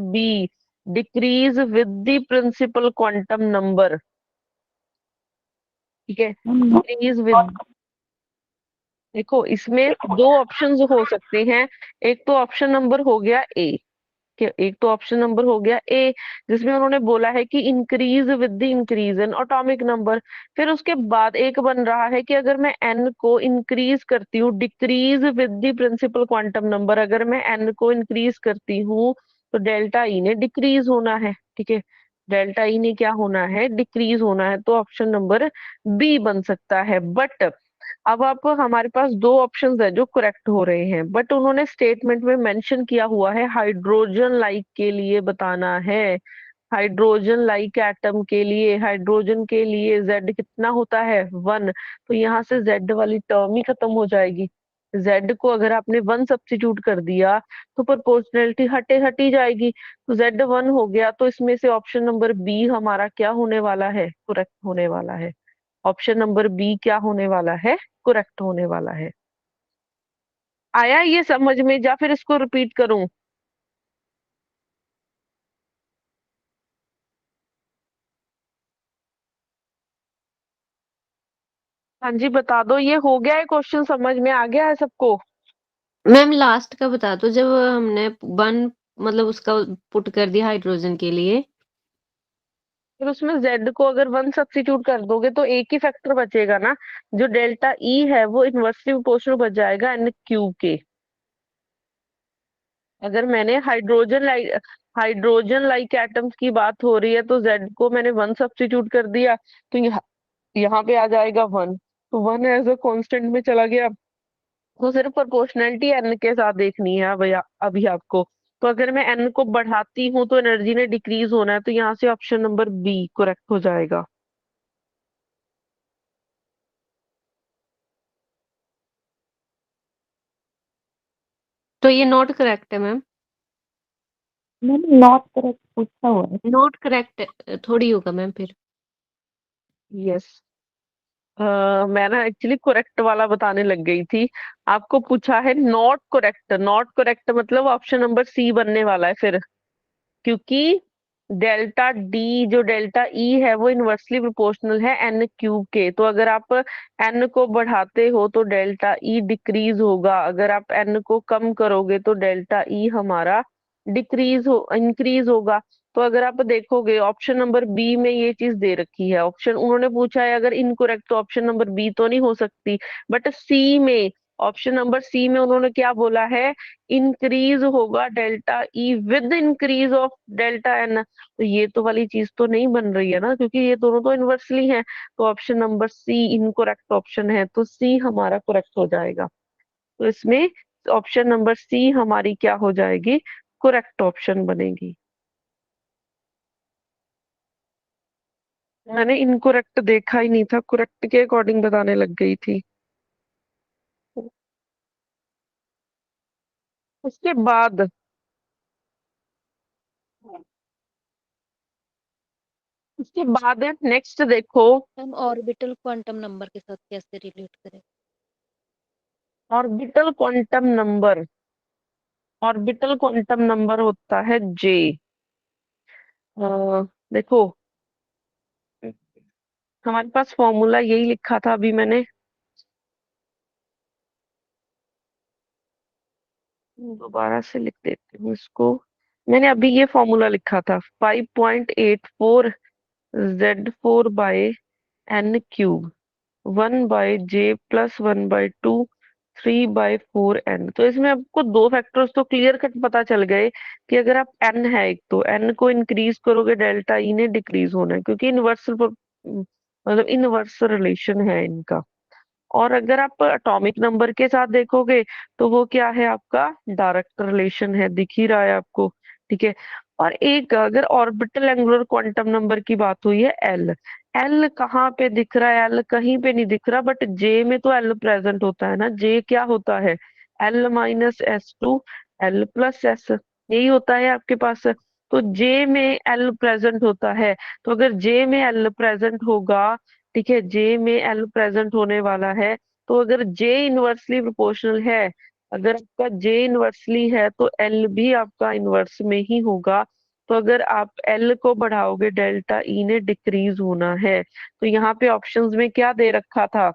Speaker 1: B decrease with the principal quantum number, ठीक है। डिक्रीज विद, देखो इसमें दो ऑप्शंस हो सकते हैं। एक तो ऑप्शन नंबर हो गया ए, एक तो ऑप्शन नंबर हो गया ए, जिसमें उन्होंने बोला है कि increase with the increase in atomic number. फिर उसके बाद एक बन रहा है कि अगर मैं एन को इंक्रीज करती हूँ, decrease with the principal quantum number, अगर मैं एन को इंक्रीज करती हूँ तो डेल्टा ई ने डिक्रीज होना है, ठीक है। डेल्टा ई ने क्या होना है, डिक्रीज होना है। तो ऑप्शन नंबर बी बन सकता है। बट अब आप, हमारे पास दो ऑप्शंस है जो करेक्ट हो रहे हैं, बट उन्होंने स्टेटमेंट में मेंशन किया हुआ है हाइड्रोजन लाइक के लिए बताना है। हाइड्रोजन लाइक एटम के लिए, हाइड्रोजन के लिए Z कितना होता है, 1। तो यहाँ से Z वाली टर्म ही खत्म हो जाएगी। Z को अगर आपने 1 सब्स्टिट्यूट कर दिया तो प्रोपोर्शनैलिटी हटी जाएगी, तो Z 1 हो गया। तो इसमें से ऑप्शन नंबर बी हमारा क्या होने वाला है, करेक्ट होने वाला है। ऑप्शन नंबर बी क्या होने वाला है, करेक्ट होने वाला है। आया ये समझ में, या फिर इसको रिपीट करूं? हाँ जी बता दो, ये हो गया है क्वेश्चन, समझ में आ गया है सबको?
Speaker 6: मैम लास्ट का बता दो, जब हमने वन मतलब उसका पुट कर दिया हाइड्रोजन के लिए।
Speaker 1: फिर उसमें Z को अगर 1 सब्स्टिट्यूट कर दोगे तो एक ही फैक्टर बचेगा ना, जो डेल्टा E है वो इनवर्सली प्रोपोर्शनल बच जाएगा N³ के। अगर मैंने हाइड्रोजन लाइक एटम्स की बात हो रही है तो Z को मैंने 1 सब्स्टिट्यूट कर दिया, तो यहाँ पे आ जाएगा 1। तो 1 एज अ कांस्टेंट में चला गया। तो सिर्फ प्रोपोर्शनैलिटी N के साथ देखनी है भैया अभी आपको। तो अगर मैं N को बढ़ाती हूँ तो एनर्जी ने डिक्रीज होना है, तो यहाँ से ऑप्शन नंबर बी करेक्ट हो जाएगा।
Speaker 6: तो ये नॉट करेक्ट है मैम।
Speaker 7: मैंने नॉट करेक्ट पूछा हुआ है।
Speaker 6: नॉट करेक्ट थोड़ी होगा मैम फिर।
Speaker 1: यस, मैं ना एक्चुअली करेक्ट वाला बताने लग गई थी। आपको पूछा है नॉट करेक्ट, नॉट करेक्ट मतलब ऑप्शन नंबर सी बनने वाला है फिर, क्योंकि डेल्टा डी जो डेल्टा ई है वो इनवर्सली प्रोपोर्शनल है N³ के। तो अगर आप N को बढ़ाते हो तो डेल्टा ई डिक्रीज होगा, अगर आप N को कम करोगे तो डेल्टा ई हमारा इंक्रीज होगा। तो अगर आप देखोगे ऑप्शन नंबर बी में ये चीज दे रखी है, ऑप्शन उन्होंने पूछा है अगर इनकरेक्ट तो ऑप्शन नंबर बी तो नहीं हो सकती। बट सी में, ऑप्शन नंबर सी में उन्होंने क्या बोला है, इंक्रीज होगा delta E with increase of delta N. तो ये तो वाली चीज तो नहीं बन रही है ना, क्योंकि ये दोनों तो इनवर्सली हैं। तो option number C incorrect option है, तो सी हमारा करेक्ट हो जाएगा। तो इसमें ऑप्शन नंबर सी हमारी क्या हो जाएगी, करेक्ट ऑप्शन बनेगी। मैंने इनकरेक्ट देखा ही नहीं था, करेक्ट के अकॉर्डिंग बताने लग गई थी। उसके बाद है नेक्स्ट, देखो
Speaker 7: मैम ऑर्बिटल क्वांटम नंबर के साथ कैसे रिलेट करें?
Speaker 1: Orbital quantum number, orbital quantum number होता है J। देखो हमारे पास फॉर्मूला यही लिखा था अभी मैंने, दोबारा से लिख देती हूँ इसको। मैंने अभी ये फॉर्मूला लिखा था 5.84 Z4/N³, 1/J+1/2, 3/4N। तो इसमें आपको दो फैक्टर्स तो क्लियर कट पता चल गए कि अगर आप N है एक, तो N को इंक्रीज करोगे डेल्टा ई ने डिक्रीज होना है, क्योंकि मतलब इनवर्स रिलेशन है इनका। और अगर आप एटॉमिक नंबर के साथ देखोगे तो वो क्या है, आपका डायरेक्ट रिलेशन है, दिख ही रहा है आपको, ठीक है। और एक अगर ऑर्बिटल एंगुलर क्वांटम नंबर की बात हुई है L, एल कहाँ पे दिख रहा है? एल कहीं पे नहीं दिख रहा, बट जे में तो एल प्रेजेंट होता है ना। जे क्या होता है? L minus S to L plus S, यही होता है आपके पास। तो जे में एल प्रेजेंट होता है। तो अगर जे में एल प्रेजेंट होगा, ठीक है, जे में एल प्रेजेंट होने वाला है, तो अगर जे इनवर्सली प्रोपोर्शनल है, अगर आपका जे इनवर्सली है तो एल भी आपका इनवर्स में ही होगा। तो अगर आप एल को बढ़ाओगे, डेल्टा ई ने डिक्रीज होना है। तो यहाँ पे ऑप्शंस में क्या दे रखा था?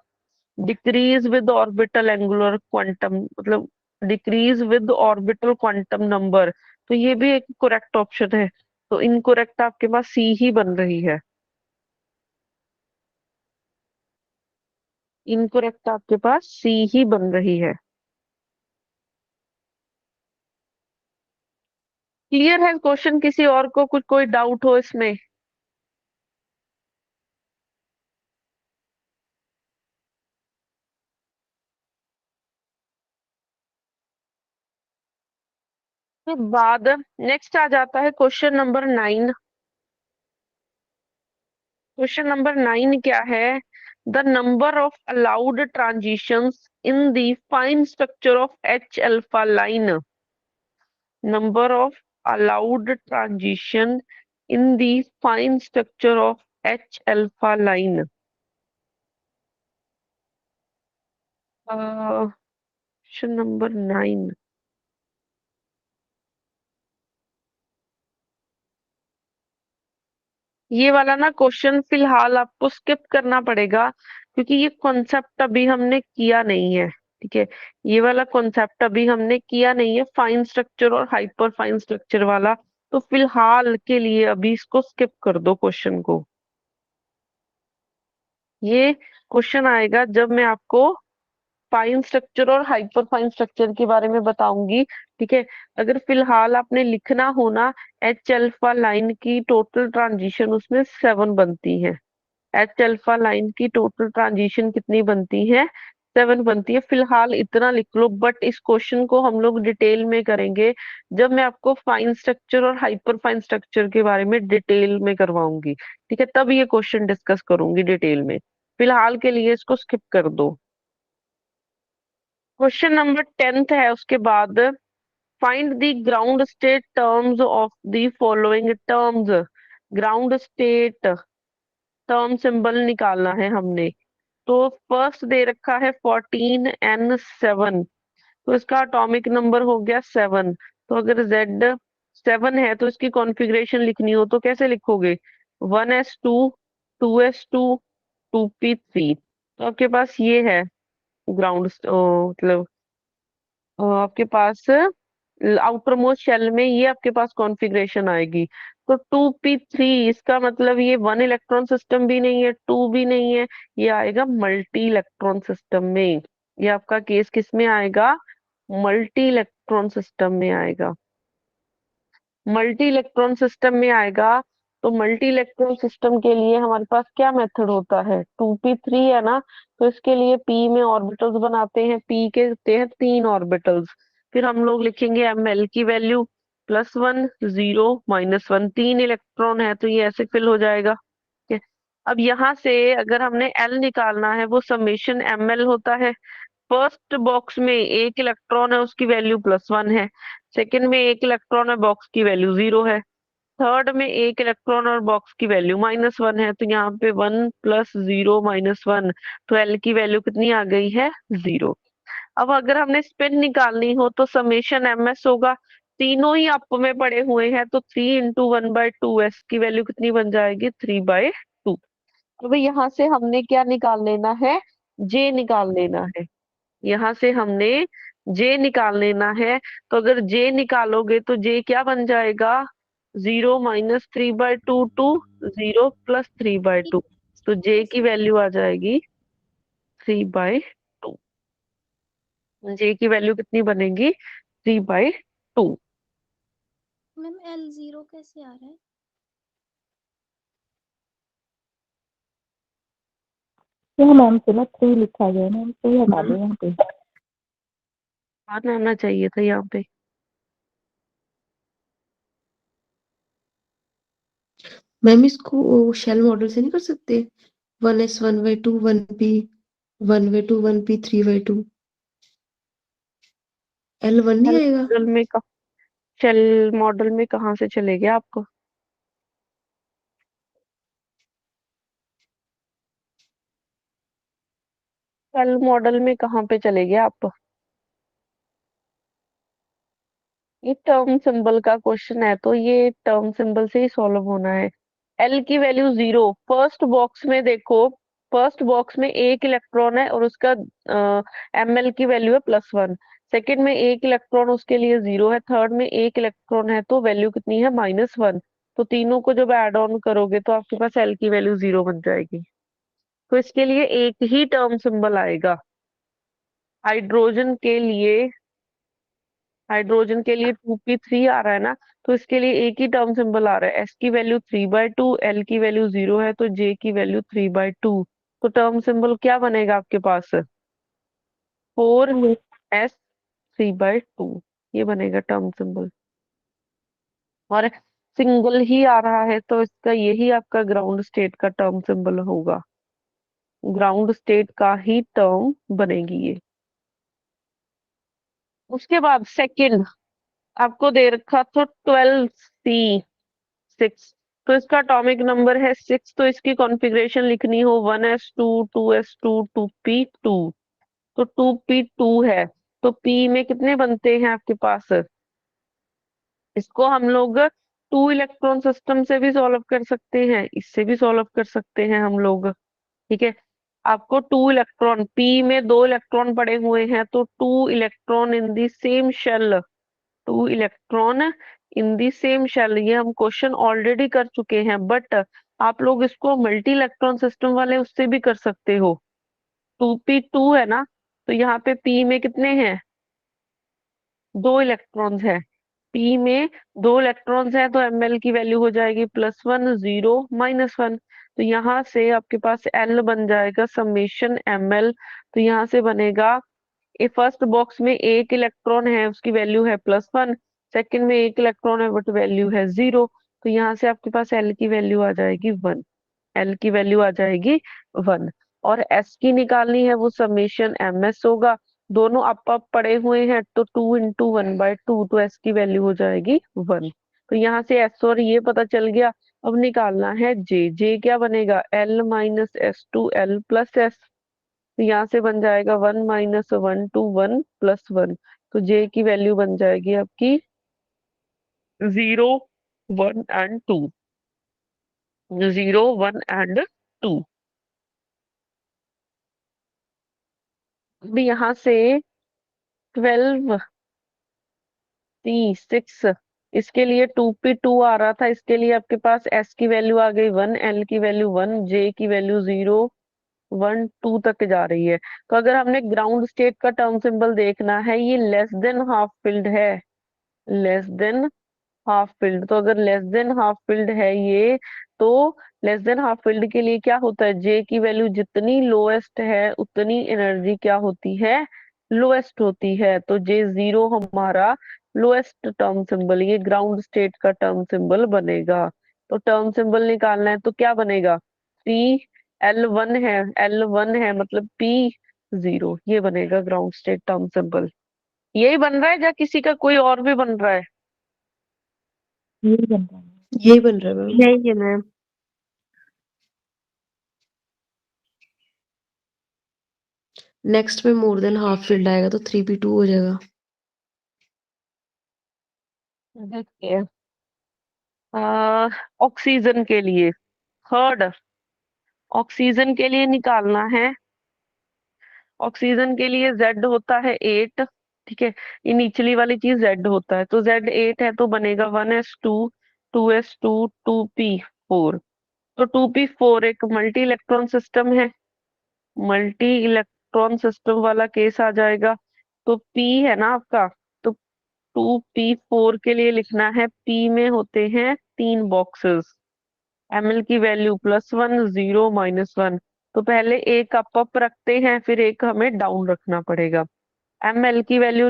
Speaker 1: Decrease with orbital angular quantum, मतलब decrease with orbital quantum number. तो ये भी एक करेक्ट ऑप्शन है। तो इनकरेक्ट आपके पास सी ही बन रही है। इनकरेक्ट आपके पास सी ही बन रही है। क्लियर है क्वेश्चन? किसी और को कुछ कोई डाउट हो इसमें? फिर बाद नेक्स्ट आ जाता है क्वेश्चन नंबर 9। क्वेश्चन नंबर 9 क्या है? The number of allowed transitions in the fine structure of H alpha line. Number of allowed transition in the fine structure of H alpha line. Question number 9। ये वाला ना question फिलहाल आपको skip करना पड़ेगा, क्योंकि ये कॉन्सेप्ट अभी हमने किया नहीं है। ठीक है, ये वाला कॉन्सेप्ट अभी हमने किया नहीं है, फाइन स्ट्रक्चर और हाइपर फाइन स्ट्रक्चर वाला। तो फिलहाल के लिए अभी इसको स्किप कर दो क्वेश्चन को। ये क्वेश्चन आएगा जब मैं आपको फाइन स्ट्रक्चर और हाइपर फाइन स्ट्रक्चर के बारे में बताऊंगी। ठीक है, अगर फिलहाल आपने लिखना हो ना, एच अल्फा लाइन की टोटल ट्रांजिशन उसमें 7 बनती है। एच अल्फा लाइन की टोटल ट्रांजिशन कितनी बनती है? 7 बनती है। फिलहाल इतना लिख लो, बट इस क्वेश्चन को हम लोग डिटेल में करेंगे जब मैं आपको फाइन स्ट्रक्चर और हाइपर फाइन स्ट्रक्चर के बारे में डिटेल में करवाऊंगी। ठीक है, तब ये क्वेश्चन डिस्कस करूंगी डिटेल में। फिलहाल के लिए इसको स्किप कर दो। क्वेश्चन नंबर 10 है उसके बाद। Find the ground state terms of the following terms. Ground state term symbol निकालना है हमने। तो फर्स्ट दे रखा है 14n7, तो इसका एटॉमिक नंबर हो गया 7। तो अगर Z 7 है तो इसकी कॉन्फ़िगरेशन लिखनी हो तो कैसे लिखोगे? 1s2 2s2 2p3। तो आपके पास ये है ग्राउंड, मतलब आपके पास आउटर मोस्ट शेल में ये आपके पास कॉन्फ़िगरेशन आएगी। तो 2p3, इसका मतलब ये 1 इलेक्ट्रॉन सिस्टम भी नहीं है, 2 भी नहीं है, ये आएगा मल्टी इलेक्ट्रॉन सिस्टम में। ये आपका केस किस में आएगा? मल्टी इलेक्ट्रॉन सिस्टम में आएगा। मल्टी इलेक्ट्रॉन सिस्टम में आएगा। तो मल्टी इलेक्ट्रॉन सिस्टम के लिए हमारे पास क्या मेथड होता है? 2p3 है ना, तो इसके लिए p में ऑर्बिटल्स बनाते हैं। p के होते हैं 3 ऑर्बिटल्स। फिर हम लोग लिखेंगे ml की वैल्यू +1 0 -1, 3 इलेक्ट्रॉन है तो ये ऐसे फिल हो जाएगा। ठीक है, अब यहाँ से अगर हमने l निकालना है, वो समेशन ml होता है। फर्स्ट बॉक्स में 1 इलेक्ट्रॉन है, उसकी वैल्यू +1 है। सेकंड में 1 इलेक्ट्रॉन है, बॉक्स की वैल्यू 0 है। थर्ड में 1 इलेक्ट्रॉन और बॉक्स की वैल्यू -1 है। तो यहाँ पे 1 + 0 -1, तो एल की वैल्यू कितनी आ गई है? 0। अब अगर हमने स्पिन निकालनी हो तो समेशन ms होगा। तीनों ही अप में पड़े हुए हैं, तो 3 × 1/2s की वैल्यू कितनी बन जाएगी? 3/2। अब यहाँ से हमने क्या निकाल लेना है? जे निकाल लेना है। यहाँ से हमने जे निकाल लेना है। तो अगर जे निकालोगे तो जे क्या बन जाएगा? 0 - 3/2 टू 0 + 3/2। तो जे की वैल्यू आ जाएगी 3/2। जे की वैल्यू कितनी बनेगी? 3/2।
Speaker 8: मैम L0 कैसे आ रहा है?
Speaker 7: यहाँ मैम से ना 3 लिखा गया है, मैम 3 हटा दो यहाँ पे।
Speaker 1: आना चाहिए था यहाँ पे।
Speaker 9: मैम इसको शेल मॉडल से नहीं कर सकते? 1s 1/2 1p 1/2 1p 3/2 L1 नहीं आएगा?
Speaker 1: मॉडल में शेल मॉडल में कहाँ से चलेगा आपको? शेल मॉडल में कहाँ पे चलेंगे आप? ये टर्म सिंबल का क्वेश्चन है तो ये टर्म सिंबल से ही सॉल्व होना है। एल की वैल्यू 0, फर्स्ट बॉक्स में देखो, फर्स्ट बॉक्स में एक इलेक्ट्रॉन है और उसका ml की वैल्यू है +1। सेकंड में एक इलेक्ट्रॉन उसके लिए 0 है, थर्ड में एक इलेक्ट्रॉन है तो वैल्यू कितनी है -1। तो तीनों को जब ऐड ऑन करोगे तो आपके पास एल की वैल्यू 0 बन जाएगी। तो इसके लिए एक ही टर्म सिंबल आएगा। हाइड्रोजन के लिए हाइड्रोजन के लिए 2p3 आ रहा है ना, तो इसके लिए एक ही टर्म सिंबल आ रहा है। s की वैल्यू 3/2, l की वैल्यू 0 है तो j की वैल्यू 3/2। तो टर्म सिंबल क्या बनेगा आपके पास? 4s 3/2, ये बनेगा टर्म सिंबल। और सिंगल ही आ रहा है तो इसका यही आपका ग्राउंड स्टेट का टर्म सिंबल होगा। ग्राउंड स्टेट का ही टर्म बनेगी ये। उसके बाद सेकंड आपको दे रखा था 12c6, तो इसका एटॉमिक नंबर है 6, तो इसकी कॉन्फ़िगरेशन लिखनी हो 1s2 2s2 2p2। तो 2p2 है तो p में कितने बनते हैं आपके पास? इसको हम लोग 2 इलेक्ट्रॉन सिस्टम से भी सॉल्व कर सकते हैं, इससे भी सॉल्व कर सकते हैं हम लोग। ठीक है, आपको 2 इलेक्ट्रॉन, p में 2 इलेक्ट्रॉन पड़े हुए हैं तो 2 electron in the same shell, 2 electron in the same shell, ये हम क्वेश्चन ऑलरेडी कर चुके हैं, बट आप लोग इसको मल्टी इलेक्ट्रॉन सिस्टम वाले उससे भी कर सकते हो। 2p2 है ना, तो यहाँ पे p में कितने हैं? 2 इलेक्ट्रॉन्स है। p में 2 इलेक्ट्रॉन्स है तो ml की वैल्यू हो जाएगी +1 0 -1। तो यहाँ से आपके पास l बन जाएगा समेशन ml। तो यहाँ से बनेगा, ये फर्स्ट बॉक्स में एक इलेक्ट्रॉन है उसकी वैल्यू है +1, सेकंड में एक इलेक्ट्रॉन है बट वैल्यू है 0। तो यहाँ से आपके पास एल की वैल्यू आ जाएगी 1, एल की वैल्यू आ जाएगी 1। और एस की निकालनी है, वो समेशन एम एस होगा। दोनों अप पड़े हुए हैं तो 2 × 1/2, तो एस की वैल्यू हो जाएगी 1। तो यहाँ से एस और ये पता चल गया। अब निकालना है जे, जे क्या बनेगा? L - S2 L + S। तो यहाँ से बन जाएगा 1 - 1 2 1 + 1। तो जे की वैल्यू बन जाएगी आपकी 0 1 एंड 2, 0 1 एंड 2। अब यहाँ से 12c6, इसके लिए 2p2 आ रहा था, इसके लिए आपके पास s की वैल्यू आ गई 1, l की वैल्यू 1, j की वैल्यू 0 1 2 तक जा रही है। तो अगर हमने ग्राउंड स्टेट का टर्म सिंबल देखना है, ये लेस देन हाफ फिल्ड है, लेस देन हाफ फील्ड। तो अगर लेस देन हाफ फील्ड है ये, तो लेस देन हाफ फील्ड के लिए क्या होता है? जे की वैल्यू जितनी लोएस्ट है उतनी एनर्जी क्या होती है? लोएस्ट होती है। तो जे 0 हमारा लोएस्ट टर्म सिंबल, ये ग्राउंड स्टेट का टर्म सिंबल बनेगा। तो टर्म सिंबल निकालना है तो क्या बनेगा? L1 है, L1 है मतलब P0, ये बनेगा ग्राउंड स्टेट टर्म सिंबल। यही बन रहा है या किसी का कोई और भी बन रहा है?
Speaker 7: यही बन रहा है।
Speaker 9: यही बन रहा है मैम।
Speaker 1: यही है मैम।
Speaker 9: नेक्स्ट में मोर देन हाफ फील्ड आएगा तो 3p2 हो जाएगा।
Speaker 1: देखिए, ऑक्सीजन के लिए, थर्ड ऑक्सीजन के लिए निकालना है। ऑक्सीजन के लिए Z होता है 8, ठीक है, ये निचली वाली चीज Z होता है, तो Z 8 है तो बनेगा 1s2 2s2 2p4। तो 2p4 एक मल्टी इलेक्ट्रॉन सिस्टम है, मल्टी इलेक्ट्रॉन सिस्टम वाला केस आ जाएगा। तो P है ना आपका, तो 2p4 के लिए लिखना है, P में होते हैं 3 बॉक्सेस, ml की वैल्यू +1 0 -1। तो पहले एक अप रखते हैं फिर एक हमें डाउन रखना पड़ेगा। ml की वैल्यू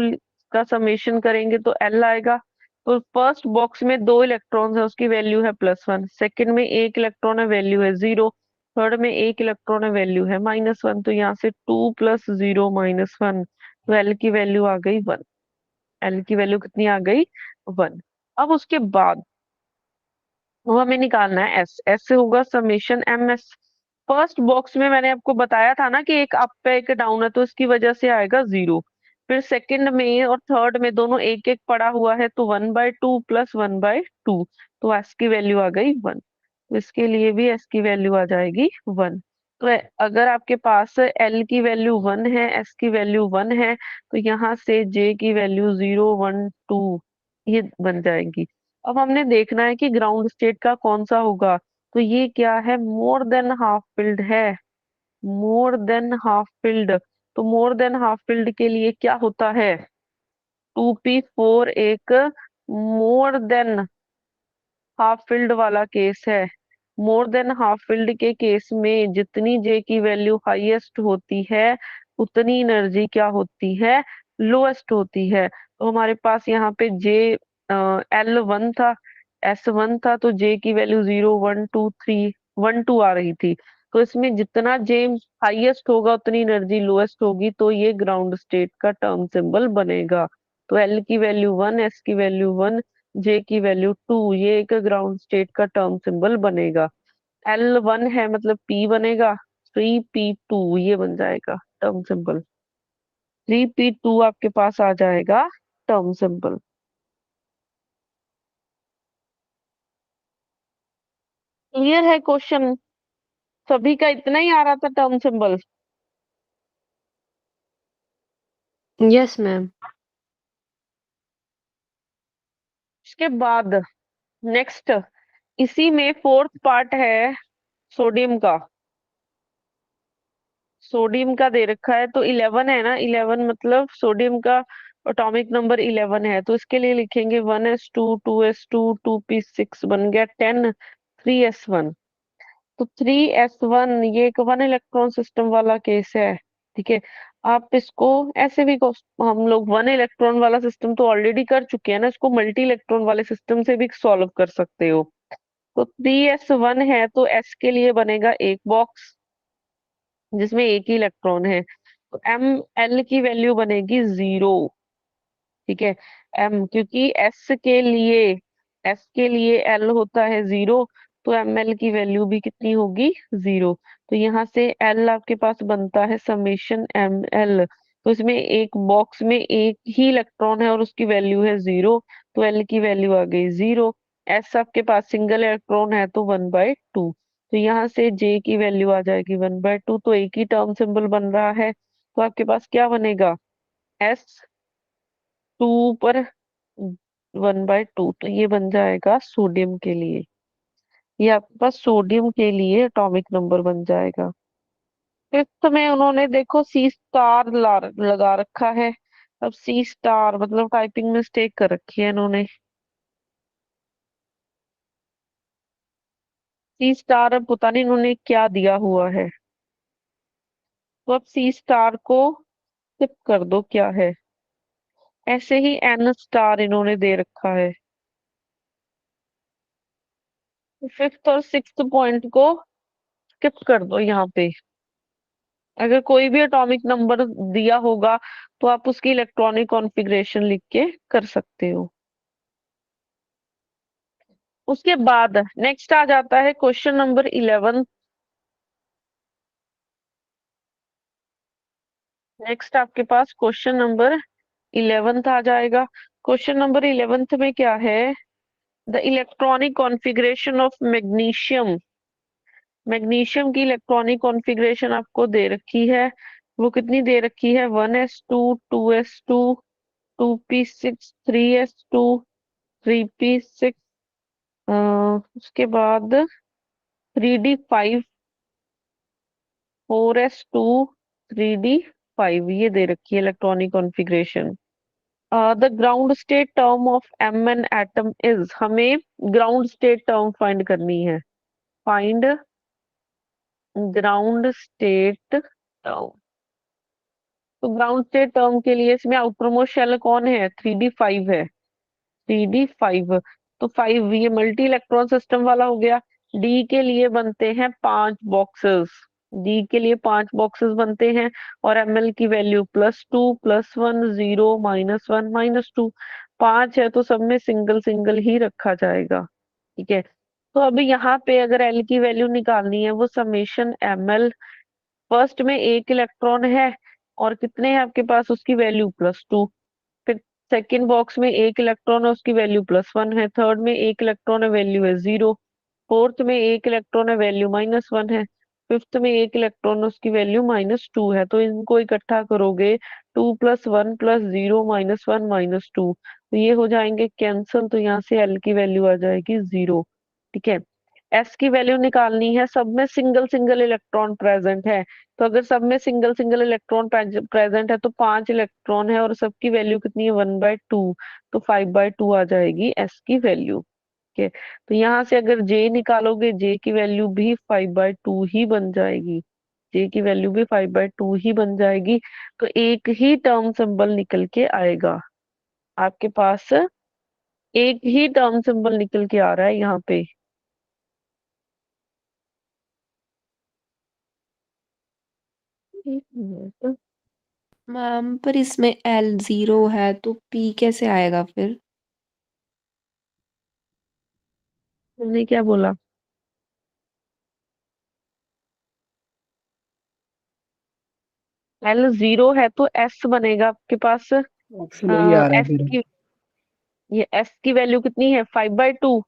Speaker 1: का समेशन करेंगे तो l आएगा, तो फर्स्ट बॉक्स में 2 इलेक्ट्रॉन्स है, उसकी वैल्यू है +1, सेकंड में 1 इलेक्ट्रॉन है, वैल्यू है 0, थर्ड में 1 इलेक्ट्रॉन है, वैल्यू है -1। तो यहाँ से 2 + 0 -1, तो एल की वैल्यू आ गई 1। एल की वैल्यू कितनी आ गई? 1। अब उसके बाद वो हमें निकालना है एस। एस से होगा summation M S. First box में मैंने आपको बताया था ना कि एक अप है एक डाउन है, तो इसकी वजह से आएगा 0। फिर सेकंड में और थर्ड में दोनों एक एक पड़ा हुआ है, तो 1/2 + 1/2, तो एस की वैल्यू आ गई 1। तो इसके लिए भी एस की वैल्यू आ जाएगी 1। तो अगर आपके पास एल की वैल्यू 1 है, एस की वैल्यू 1 है, तो यहाँ से जे की वैल्यू 0 1 2 ये बन जाएगी। अब हमने देखना है कि ग्राउंड स्टेट का कौन सा होगा। तो ये क्या है? मोर देन हाफ फिल्ड है। More than half filled. तो मोर देन हाफ फिल्ड के लिए क्या होता है? 2p4 एक मोर देन हाफ फिल्ड वाला केस है। मोर देन हाफ फिल्ड के केस में जितनी जे की वैल्यू हाईएस्ट होती है, उतनी एनर्जी क्या होती है? लोएस्ट होती है। तो हमारे पास यहाँ पे जे L1 था, S1 था, तो जे की वैल्यू 0 1 2 3 1 2 आ रही थी। तो इसमें जितना जे हाईएस्ट होगा उतनी एनर्जी लोएस्ट होगी, तो ये ग्राउंड स्टेट का टर्म सिंबल बनेगा। तो एल की वैल्यू 1, एस की वैल्यू 1, जे की वैल्यू 2, ये एक ग्राउंड स्टेट का टर्म सिंबल बनेगा। L1 है मतलब P बनेगा, 3p2 ये बन जाएगा टर्म सिंबल। 3p2 आपके पास आ जाएगा टर्म सिंबल। क्लियर है क्वेश्चन? सभी का इतना ही आ रहा था टर्म सिंबल?
Speaker 6: Yes ma'am.
Speaker 1: इसके बाद नेक्स्ट, इसी में फोर्थ पार्ट है सोडियम का। सोडियम का दे रखा है, तो 11 है ना, 11 मतलब सोडियम का एटॉमिक नंबर 11 है। तो इसके लिए लिखेंगे 1s2 2s2 2p6 बन गया 10 3s1। तो 3s1 ये एक 1 इलेक्ट्रॉन सिस्टम वाला केस है। ठीक है, आप इसको ऐसे भी हम लोग 1 इलेक्ट्रॉन वाला सिस्टम तो ऑलरेडी कर चुके हैं ना, इसको मल्टी इलेक्ट्रॉन वाले सिस्टम से भी सॉल्व कर सकते हो। तो 3s1 है, तो s के लिए बनेगा एक बॉक्स जिसमें एक ही इलेक्ट्रॉन है, तो एम एल की वैल्यू बनेगी 0। ठीक है, एम क्योंकि एस के लिए एल होता है 0, तो एम एल की वैल्यू भी कितनी होगी? 0। तो यहाँ से एल आपके पास बनता है समेशन एम एल। तो इसमें एक बॉक्स में एक ही इलेक्ट्रॉन है और उसकी वैल्यू है 0, तो एल की वैल्यू आ गई 0। एस आपके पास सिंगल इलेक्ट्रॉन है, तो 1/2। तो यहाँ से जे की वैल्यू आ जाएगी 1/2, तो एक ही टर्म सिंबल बन रहा है। तो आपके पास क्या बनेगा? एस 2 पर 1/2, तो ये बन जाएगा सोडियम के लिए। ये आपके पास सोडियम के लिए एटॉमिक नंबर बन जाएगा। फिफ्थ में उन्होंने देखो C* लगा रखा है। अब C* मतलब टाइपिंग मिस्टेक कर रखी है इन्होंने। C*, अब पता नहीं इन्होंने क्या दिया हुआ है। तो अब C* को स्किप कर दो, क्या है। ऐसे ही N* इन्होंने दे रखा है। फिफ्थ और सिक्स्थ पॉइंट को स्किप कर दो यहाँ पे। अगर कोई भी एटॉमिक नंबर दिया होगा तो आप उसकी इलेक्ट्रॉनिक कॉन्फ़िगरेशन लिख के कर सकते हो। उसके बाद नेक्स्ट आ जाता है क्वेश्चन नंबर 11। नेक्स्ट आपके पास क्वेश्चन नंबर 11 आ जाएगा। क्वेश्चन नंबर 11 में क्या है? The electronic configuration of magnesium. Magnesium की इलेक्ट्रॉनिक कॉन्फ़िगरेशन आपको दे रखी है। वो कितनी दे रखी है? 1s2 2s2 2p6 3s2 3p6, उसके बाद 3d5 4s2 3d5 ये दे रखी है electronic configuration. The ground state term of an atom is, हमें ग्राउंड स्टेट टर्म फाइंड करनी है। Find ground state term. तो ग्राउंड स्टेट टर्म के लिए इसमें आउटरमोस्ट शेल कौन है? 3d5 है। 3d5, तो 5 ये मल्टी इलेक्ट्रॉन सिस्टम वाला हो गया। डी के लिए बनते हैं 5 बॉक्सेस, डी के लिए 5 बॉक्सेस बनते हैं, और ml की वैल्यू +2 +1 0 -1 -2, 5 है तो सब में सिंगल सिंगल ही रखा जाएगा। ठीक है, तो अभी यहाँ पे अगर एल की वैल्यू निकालनी है, वो समेशन ml, फर्स्ट में 1 इलेक्ट्रॉन है और कितने हैं आपके पास, उसकी वैल्यू +2। फिर सेकंड बॉक्स में 1 इलेक्ट्रॉन है, उसकी वैल्यू +1 है। थर्ड में 1 इलेक्ट्रॉन है, वैल्यू है 0। फोर्थ में 1 इलेक्ट्रॉन है, वैल्यू -1 है। फिफ्थ में 1 इलेक्ट्रॉन है, उसकी वैल्यू -2 है। तो इनको इकट्ठा करोगे, 2 + 1 + 0 -1 -2, तो ये हो जाएंगे कैंसल, तो यहाँ से एल की वैल्यू आ जाएगी 0। ठीक है, एस की वैल्यू निकालनी है, सब में सिंगल सिंगल इलेक्ट्रॉन प्रेजेंट है, तो अगर सब में सिंगल सिंगल इलेक्ट्रॉन प्रेजेंट है तो 5 इलेक्ट्रॉन है और सबकी वैल्यू कितनी है, 1/2, तो 5/2 आ जाएगी एस की वैल्यू। ठीक है, तो यहाँ से अगर जे निकालोगे, जे की वैल्यू भी 5/2 ही बन जाएगी, जे की वैल्यू भी 5/2 ही बन जाएगी। तो एक ही टर्म सिंबल निकल के आएगा आपके पास, एक ही टर्म सिंबल निकल के आ रहा है यहाँ पे। एक मिनट,
Speaker 5: मैम पर इसमें एल 0 है तो पी कैसे आएगा फिर?
Speaker 1: तुमने क्या बोला? एल 0 है तो एस बनेगा आपके पास।
Speaker 3: ऑप्शन यही आ रहा है
Speaker 1: एस
Speaker 3: फिर।
Speaker 1: की, ये एस की वैल्यू कितनी है, 5/2,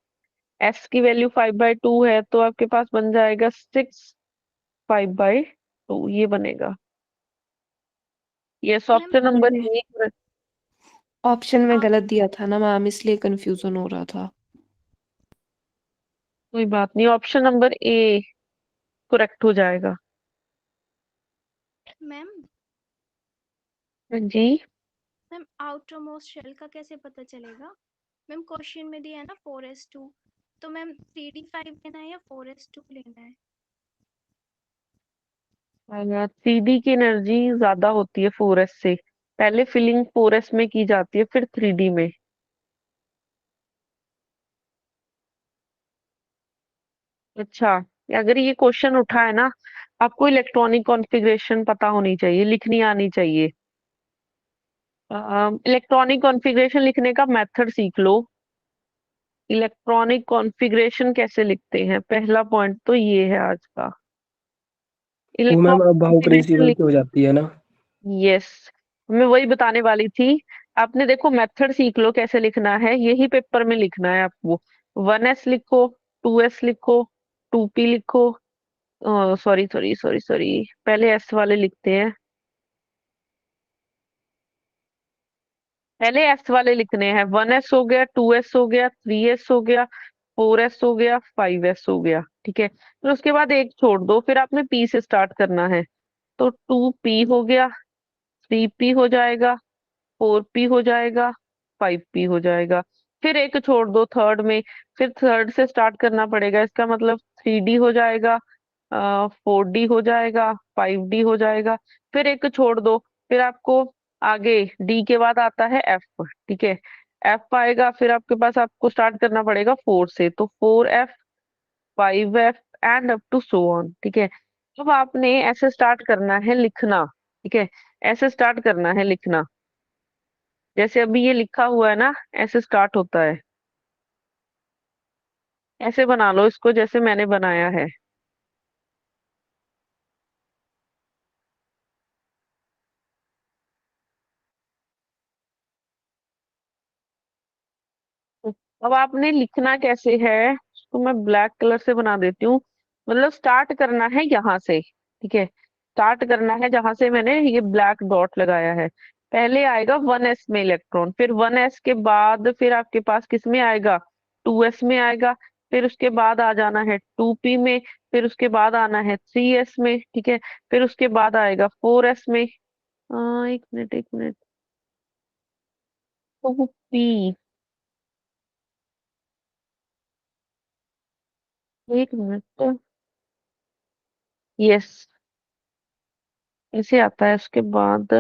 Speaker 1: एस की वैल्यू 5/2 है तो आपके पास बन जाएगा 6 5/2, ये बनेगा। ये
Speaker 8: मैम
Speaker 1: ऑप्शन नंबर
Speaker 5: मैंने
Speaker 1: एक।
Speaker 5: ऑप्शन में
Speaker 8: आप
Speaker 5: गलत दिया था ना मैम, इसलिए कंफ्यूजन हो रहा था।
Speaker 1: कोई बात नहीं, ऑप्शन नंबर ए करेक्ट हो जाएगा।
Speaker 8: मैम
Speaker 1: जी,
Speaker 8: मैम आउटर मोस्ट शेल का कैसे पता चलेगा? मैम क्वेश्चन में दिया है ना 4s2, तो मैम 3d5 लेना है या 4s2 लेना है?
Speaker 1: 3D की एनर्जी ज्यादा होती है 4s से, पहले फिलिंग 4s में की जाती है, फिर 3D में। अच्छा, अगर ये क्वेश्चन उठा है ना, आपको इलेक्ट्रॉनिक कॉन्फ़िगरेशन पता होनी चाहिए, लिखनी आनी चाहिए। इलेक्ट्रॉनिक कॉन्फ़िगरेशन लिखने का मेथड सीख लो। इलेक्ट्रॉनिक कॉन्फ़िगरेशन कैसे लिखते हैं, पहला पॉइंट तो ये है आज का।
Speaker 3: वो ma'am
Speaker 1: electronic
Speaker 3: Aufbau
Speaker 1: configuration
Speaker 3: principle
Speaker 1: लिख,
Speaker 3: की हो जाती है ना।
Speaker 1: यस, मैं वही बताने वाली थी। आपने देखो मेथड सीख लो कैसे लिखना है, यही पेपर में लिखना है आपको। 1s लिखो, 2s लिखो, 2p लिखो, सॉरी सॉरी सॉरी सॉरी, पहले एस वाले लिखते हैं, पहले एस वाले लिखने हैं। 1s हो गया, 2s हो गया, 3s हो गया, 4s हो गया, 5s हो गया। ठीक है, फिर उसके बाद एक छोड़ दो, फिर आपने पी से स्टार्ट करना है, तो 2p हो गया, 3p हो जाएगा, 4p हो जाएगा, 5p हो जाएगा। फिर एक छोड़ दो थर्ड में, फिर थर्ड से स्टार्ट करना पड़ेगा, इसका मतलब 3d हो जाएगा, 4d हो जाएगा, 5d हो जाएगा। फिर एक छोड़ दो, फिर आपको आगे डी के बाद आता है एफ। ठीक है, एफ आएगा, फिर आपके पास आपको स्टार्ट करना पड़ेगा 4 से, तो 4f, 5f and up to so on. ठीक है, अब आपने ऐसे स्टार्ट करना है लिखना। ठीक है, ऐसे स्टार्ट करना है लिखना, जैसे अभी ये लिखा हुआ है ना, ऐसे स्टार्ट होता है। ऐसे बना लो इसको जैसे मैंने बनाया है। अब आपने लिखना कैसे है, तो मैं ब्लैक कलर से बना देती हूँ। मतलब स्टार्ट करना है यहाँ से। ठीक है, स्टार्ट करना है जहां से मैंने ये ब्लैक डॉट लगाया है। पहले आएगा 1s में इलेक्ट्रॉन, फिर 1s के बाद फिर आपके पास किस में आएगा, 2s में आएगा, फिर उसके बाद आ जाना है 2p में, फिर उसके बाद आना है 3s में। ठीक है, फिर उसके बाद आएगा 4s में। एक मिनट एक मिनट, तो वो p, एक मिनट, तो यस, ऐसे आता है। उसके बाद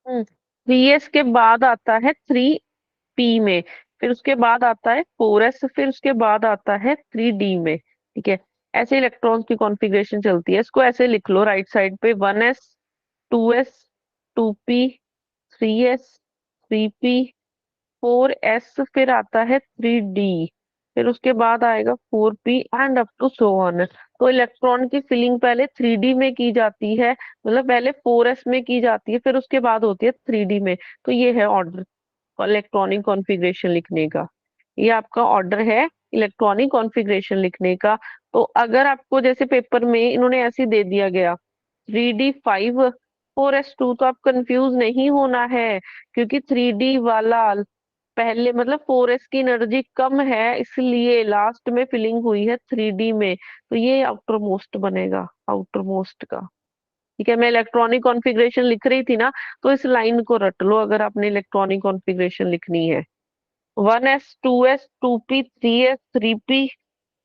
Speaker 1: 3s के बाद आता है 3p में, फिर उसके बाद आता है 4s, फिर उसके बाद आता है 3d में। ठीक है, ऐसे इलेक्ट्रॉन्स की कॉन्फ़िगरेशन चलती है। इसको ऐसे लिख लो राइट साइड पे, 1s 2s 2p 3s 3p 4s, फिर आता है 3d, फिर उसके बाद आएगा 4p and up to so on. तो इलेक्ट्रॉन की फिलिंग पहले 3d में की जाती है, मतलब पहले 4s में की जाती है, फिर उसके बाद होती है 3d में। तो ये है ऑर्डर इलेक्ट्रॉनिक कॉन्फ़िगरेशन लिखने का। ये आपका ऑर्डर है इलेक्ट्रॉनिक कॉन्फ़िगरेशन लिखने का। तो अगर आपको जैसे पेपर में इन्होंने ऐसे दे दिया गया 3d5 4s2, तो आप कंफ्यूज नहीं होना है, क्योंकि 3d वाला पहले मतलब 4s की एनर्जी कम है, इसलिए लास्ट में फिलिंग हुई है 3d में, तो ये आउटर मोस्ट बनेगा, आउटर मोस्ट का। ठीक है, मैं इलेक्ट्रॉनिक कॉन्फ़िगरेशन लिख रही थी ना, तो इस लाइन को रट लो अगर आपने इलेक्ट्रॉनिक कॉन्फ़िगरेशन लिखनी है। 1s 2s 2p 3s 3p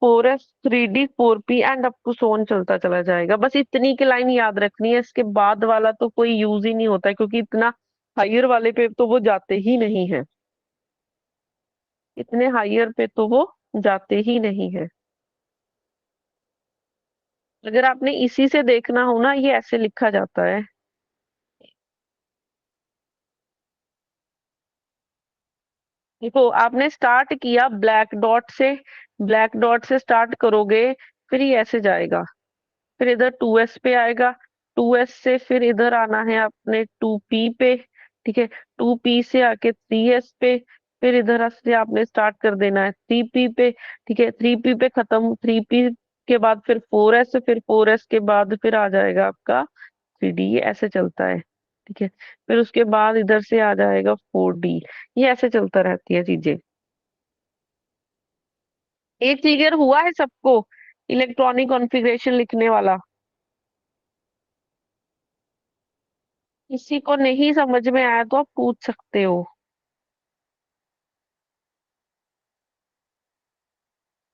Speaker 1: 4s 3d 4p and up to सोन चलता चला जाएगा। बस इतनी की लाइन याद रखनी है, इसके बाद वाला तो कोई यूज ही नहीं होता है, क्योंकि इतना हायर वाले पे तो वो जाते ही नहीं है, इतने हायर पे तो वो जाते ही नहीं है। अगर आपने इसी से देखना हो ना, ये ऐसे लिखा जाता है। देखो आपने स्टार्ट किया ब्लैक डॉट से, ब्लैक डॉट से स्टार्ट करोगे, फिर ये ऐसे जाएगा, फिर इधर 2s पे आएगा, 2s से फिर इधर आना है अपने 2p पे। ठीक है, 2p से आके 3s पे, फिर इधर से आपने स्टार्ट कर देना है 3p पे। ठीक है, 3p पे खत्म, 3p के बाद फिर 4s, फिर 4s के बाद फिर आ जाएगा आपका 3d, ये ऐसे चलता है। ठीक है, फिर उसके बाद इधर से आ जाएगा 4d, ये ऐसे चलता रहती है चीजें। एक क्लियर हुआ है सबको इलेक्ट्रॉनिक कॉन्फ़िगरेशन लिखने वाला? किसी को नहीं समझ में आया तो आप पूछ सकते हो।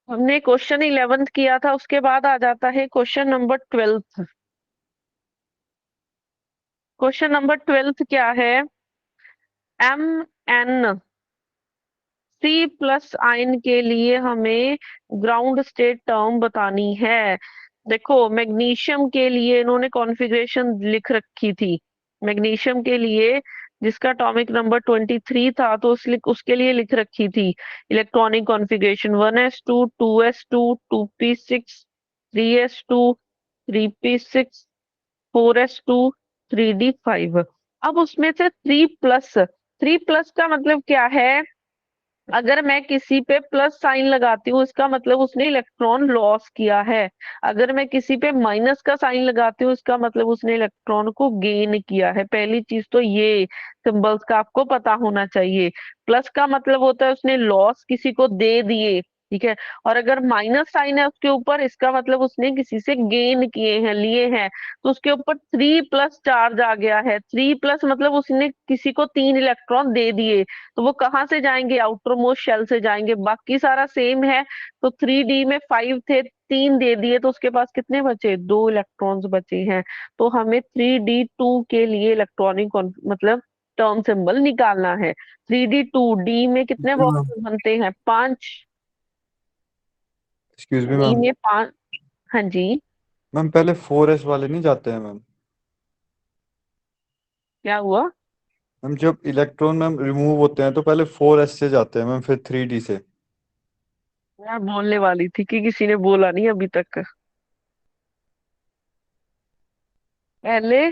Speaker 1: हमने क्वेश्चन 11th किया था, उसके बाद आ जाता है question number 12th। Question number 12th क्या है? MN सी प्लस आयन के लिए हमें ग्राउंड स्टेट टर्म बतानी है। देखो मैग्नीशियम के लिए इन्होंने कॉन्फ़िगरेशन लिख रखी थी, मैग्नीशियम के लिए जिसका एटॉमिक नंबर 23 था, तो उसके लिए लिख रखी थी electronic configuration 1s2 2s2 2p6 3s2 3p6 4s2 3d5। अब उसमें से 3 प्लस का मतलब क्या है? अगर मैं किसी पे प्लस साइन लगाती हूँ, इसका मतलब उसने इलेक्ट्रॉन लॉस किया है। अगर मैं किसी पे माइनस का साइन लगाती हूँ, इसका मतलब उसने इलेक्ट्रॉन को गेन किया है। पहली चीज तो ये सिंबल्स का आपको पता होना चाहिए। प्लस का मतलब होता है उसने लॉस किसी को दे दिए, ठीक है। और अगर माइनस साइन है उसके ऊपर, इसका मतलब उसने किसी से गेन किए हैं, लिए हैं। तो उसके ऊपर 3+ चार्ज आ गया है। 3+ मतलब उसने किसी को 3 इलेक्ट्रॉन दे दिए, तो वो कहाँ से जाएंगे? आउटर मोस्ट शेल से जाएंगे। बाकी सारा सेम है, तो 3d में 5 थे, 3 दे दिए, तो उसके पास कितने बचे? 2 इलेक्ट्रॉन्स बचे हैं। तो हमें 3d2 के लिए इलेक्ट्रॉनिक मतलब टर्म सिंबल निकालना है। 3d2 डी में कितने बॉक्स बनते हैं? 5।
Speaker 10: एक्सक्यूज मी
Speaker 1: डी
Speaker 10: मैम,
Speaker 1: में 5। हाँ जी,
Speaker 10: मैम पहले 4s वाले नहीं जाते हैं मैम?
Speaker 1: क्या हुआ?
Speaker 10: मैम जब इलेक्ट्रॉन मैम रिमूव होते हैं तो पहले 4s से जाते हैं मैम, फिर 3d से।
Speaker 1: मैं बोलने वाली थी कि किसी ने बोला नहीं अभी तक। पहले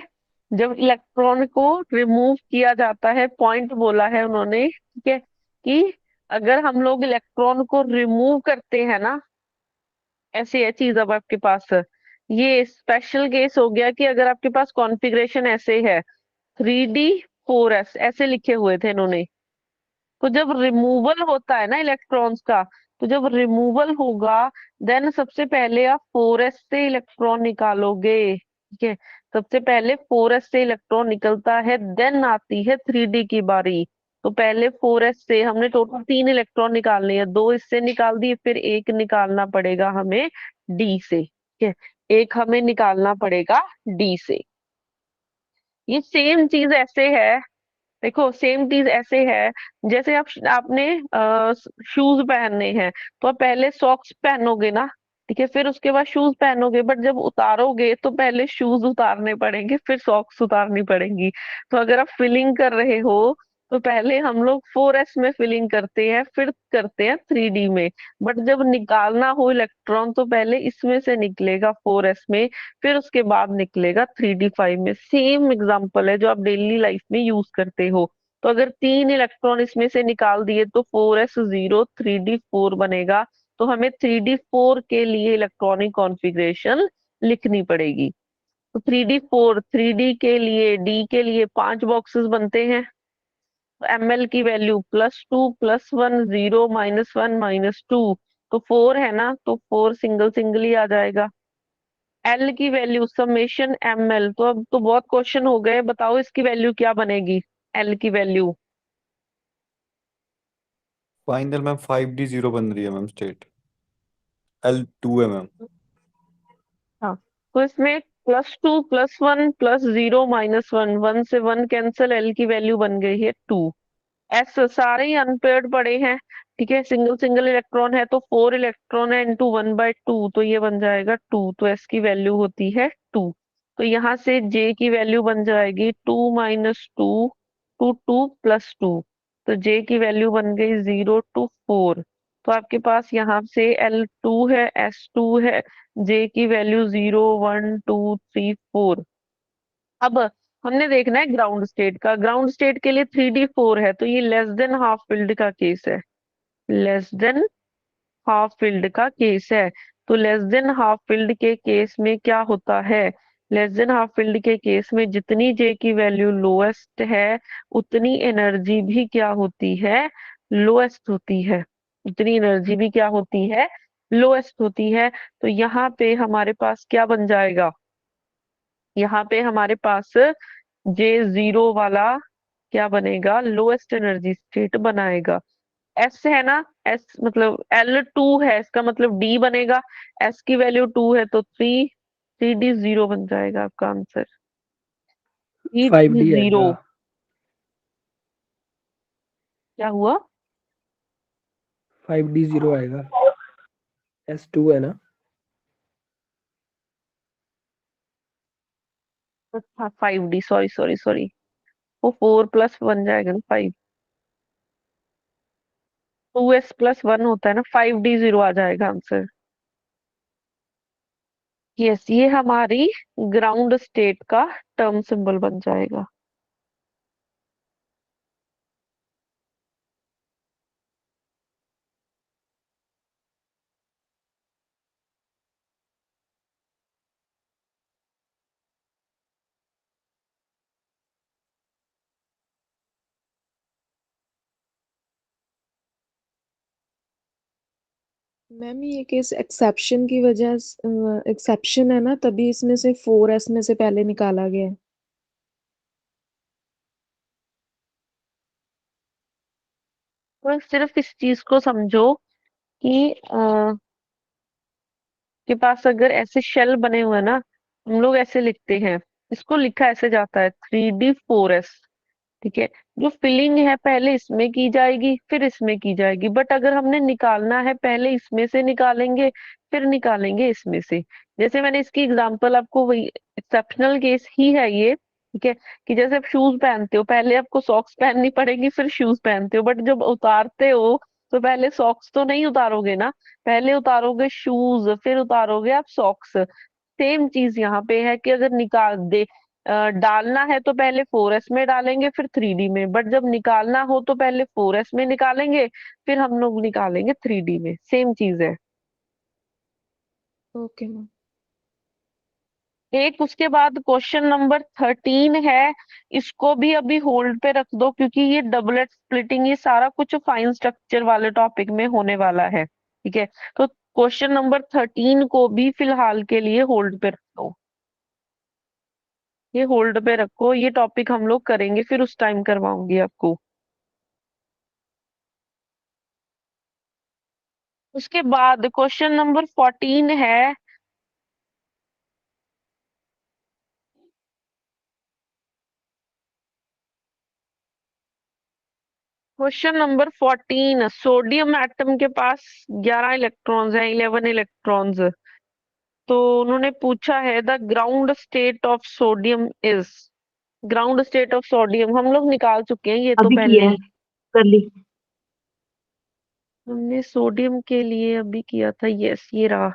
Speaker 1: जब इलेक्ट्रॉन को रिमूव किया जाता है, पॉइंट बोला है उन्होंने, ठीक है, कि अगर हम लोग इलेक्ट्रॉन को रिमूव करते हैं ना, ऐसी है चीज। अब आपके पास ये स्पेशल केस हो गया कि अगर आपके पास कॉन्फ़िगरेशन ऐसे है 3d 4s ऐसे लिखे हुए थे इन्होंने, तो जब रिमूवल होता है ना इलेक्ट्रॉन्स का, तो जब रिमूवल होगा, देन सबसे पहले आप 4s से इलेक्ट्रॉन निकालोगे, ठीक है। सबसे पहले 4s से इलेक्ट्रॉन निकलता है, देन आती है 3d की बारी। तो पहले 4s से हमने टोटल 3 इलेक्ट्रॉन निकालने हैं, 2 इससे निकाल दिए, फिर एक निकालना पड़ेगा हमें d से, ठीक है। एक हमें निकालना पड़ेगा d से। ये सेम चीज ऐसे है, देखो सेम चीज ऐसे है जैसे आपने शूज पहनने हैं तो आप पहले सॉक्स पहनोगे ना, ठीक है, फिर उसके बाद शूज पहनोगे, बट जब उतारोगे तो पहले शूज उतारने पड़ेंगे फिर सॉक्स उतारनी पड़ेंगी। तो अगर आप फिलिंग कर रहे हो तो पहले हम लोग 4s में फिलिंग करते हैं फिर करते हैं 3D में, बट जब निकालना हो इलेक्ट्रॉन तो पहले इसमें से निकलेगा 4s में, फिर उसके बाद निकलेगा 3D5 में। सेम एग्जांपल है जो आप डेली लाइफ में यूज करते हो। तो अगर 3 इलेक्ट्रॉन इसमें से निकाल दिए तो 4s0 3D4 बनेगा। तो हमें 3D4 के लिए इलेक्ट्रॉनिक कॉन्फ़िगरेशन लिखनी पड़ेगी। तो 3D4, 3D के लिए, डी के लिए 5 बॉक्सेस बनते हैं। ml की वैल्यू +2 +1 0 -1 -2, तो 4 है ना, तो 4 सिंगल सिंगल ही आ जाएगा। एल की वैल्यू समेशन ml, तो अब तो बहुत क्वेश्चन हो गए, बताओ इसकी वैल्यू क्या बनेगी, एल की वैल्यू।
Speaker 10: फाइनल मैम 5D0 बन रही है मैम स्टेट, L2 है मैम।
Speaker 1: हाँ, तो इसमें +2 +1 +0 -1, 1 से 1 कैंसिल, एल की वैल्यू बन गई है 2। एस सारे ही अनपेयर्ड पड़े हैं, ठीक है, सिंगल सिंगल इलेक्ट्रॉन है तो 4 इलेक्ट्रॉन है इंटू 1/2, तो ये बन जाएगा 2, तो एस की वैल्यू होती है 2। तो यहाँ से जे की वैल्यू बन जाएगी 2 - 2 2 2 +2, तो जे की वैल्यू बन गई 0 to 4। तो आपके पास यहाँ से L2 है, S2 है, जे की वैल्यू 0 1 2 3 4। अब हमने देखना है ग्राउंड स्टेट का, ग्राउंड स्टेट के लिए 3D4 है तो ये लेस देन हाफ फिल्ड का केस है, लेस देन हाफ फिल्ड का केस है। तो लेस देन हाफ फिल्ड के केस में क्या होता है, लेस देन हाफ फिल्ड के केस में जितनी जे की वैल्यू लोएस्ट है उतनी एनर्जी भी क्या होती है, लोएस्ट होती है, उतनी एनर्जी भी क्या होती है, लोएस्ट होती है। तो यहाँ पे हमारे पास क्या बन जाएगा, यहाँ पे हमारे पास J0 वाला क्या बनेगा, लोएस्ट एनर्जी स्टेट बनाएगा। एस है ना, एस मतलब L2 है, इसका मतलब डी बनेगा, एस की वैल्यू 2 है तो 3D0 बन जाएगा आपका आंसर,
Speaker 3: 5D
Speaker 1: 3D0।
Speaker 3: आएगा।
Speaker 1: क्या हुआ,
Speaker 3: 5D0 आएगा, S2 है ना।
Speaker 1: अच्छा 5D, सॉरी सॉरी सॉरी, वो 4 + बन जाएगा ना 5, 2s + 1 होता है ना, 5D0 आ जाएगा आंसर। यस, ये हमारी ग्राउंड स्टेट का टर्म सिंबल बन जाएगा।
Speaker 2: मैम ये केस एक्सेप्शन की वजह एक्सेप्शन है ना, तभी इसमें से 4s में से पहले निकाला गया है।
Speaker 1: तो सिर्फ इस चीज को समझो कि के पास अगर ऐसे शेल बने हुए हैं ना, हम लोग ऐसे लिखते हैं, इसको लिखा ऐसे जाता है 3D4s, ठीक है। जो फिलिंग है पहले इसमें की जाएगी फिर इसमें की जाएगी, बट अगर हमने निकालना है पहले इसमें से निकालेंगे फिर निकालेंगे इसमें से। जैसे मैंने इसकी एग्जांपल आपको, वही एक्सेप्शनल केस ही है ये, ठीक है, कि जैसे आप शूज पहनते हो पहले आपको सॉक्स पहननी पड़ेगी फिर शूज पहनते हो, बट जब उतारते हो तो पहले सॉक्स तो नहीं उतारोगे ना, पहले उतारोगे शूज फिर उतारोगे आप सॉक्स। सेम चीज यहाँ पे है कि अगर निकाल दे डालना है तो पहले 4s में डालेंगे फिर 3D में, बट जब निकालना हो तो पहले 4s में निकालेंगे फिर हम लोग निकालेंगे 3D में, सेम चीज है।
Speaker 2: Okay ma'am.
Speaker 1: एक उसके बाद क्वेश्चन नंबर 13 है, इसको भी अभी होल्ड पे रख दो क्योंकि ये डबलेट स्प्लिटिंग ये सारा कुछ फाइन स्ट्रक्चर वाले टॉपिक में होने वाला है, ठीक है। तो क्वेश्चन नंबर 13 को भी फिलहाल के लिए होल्ड पे रख दो, ये होल्ड पे रखो, ये टॉपिक हम लोग करेंगे फिर उस टाइम करवाऊंगी आपको। उसके बाद क्वेश्चन नंबर 14 है, क्वेश्चन नंबर 14, सोडियम एटम के पास 11 इलेक्ट्रॉन्स हैं, 11 इलेक्ट्रॉन्स। तो उन्होंने पूछा है the ground state of sodium is. Ground state of sodium हम लोग निकाल चुके हैं ये तो
Speaker 9: अभी
Speaker 1: पहले
Speaker 9: किया है,
Speaker 1: ही।
Speaker 9: कर ली।
Speaker 1: हमने सोडियम के लिए अभी किया था, यस ये रहा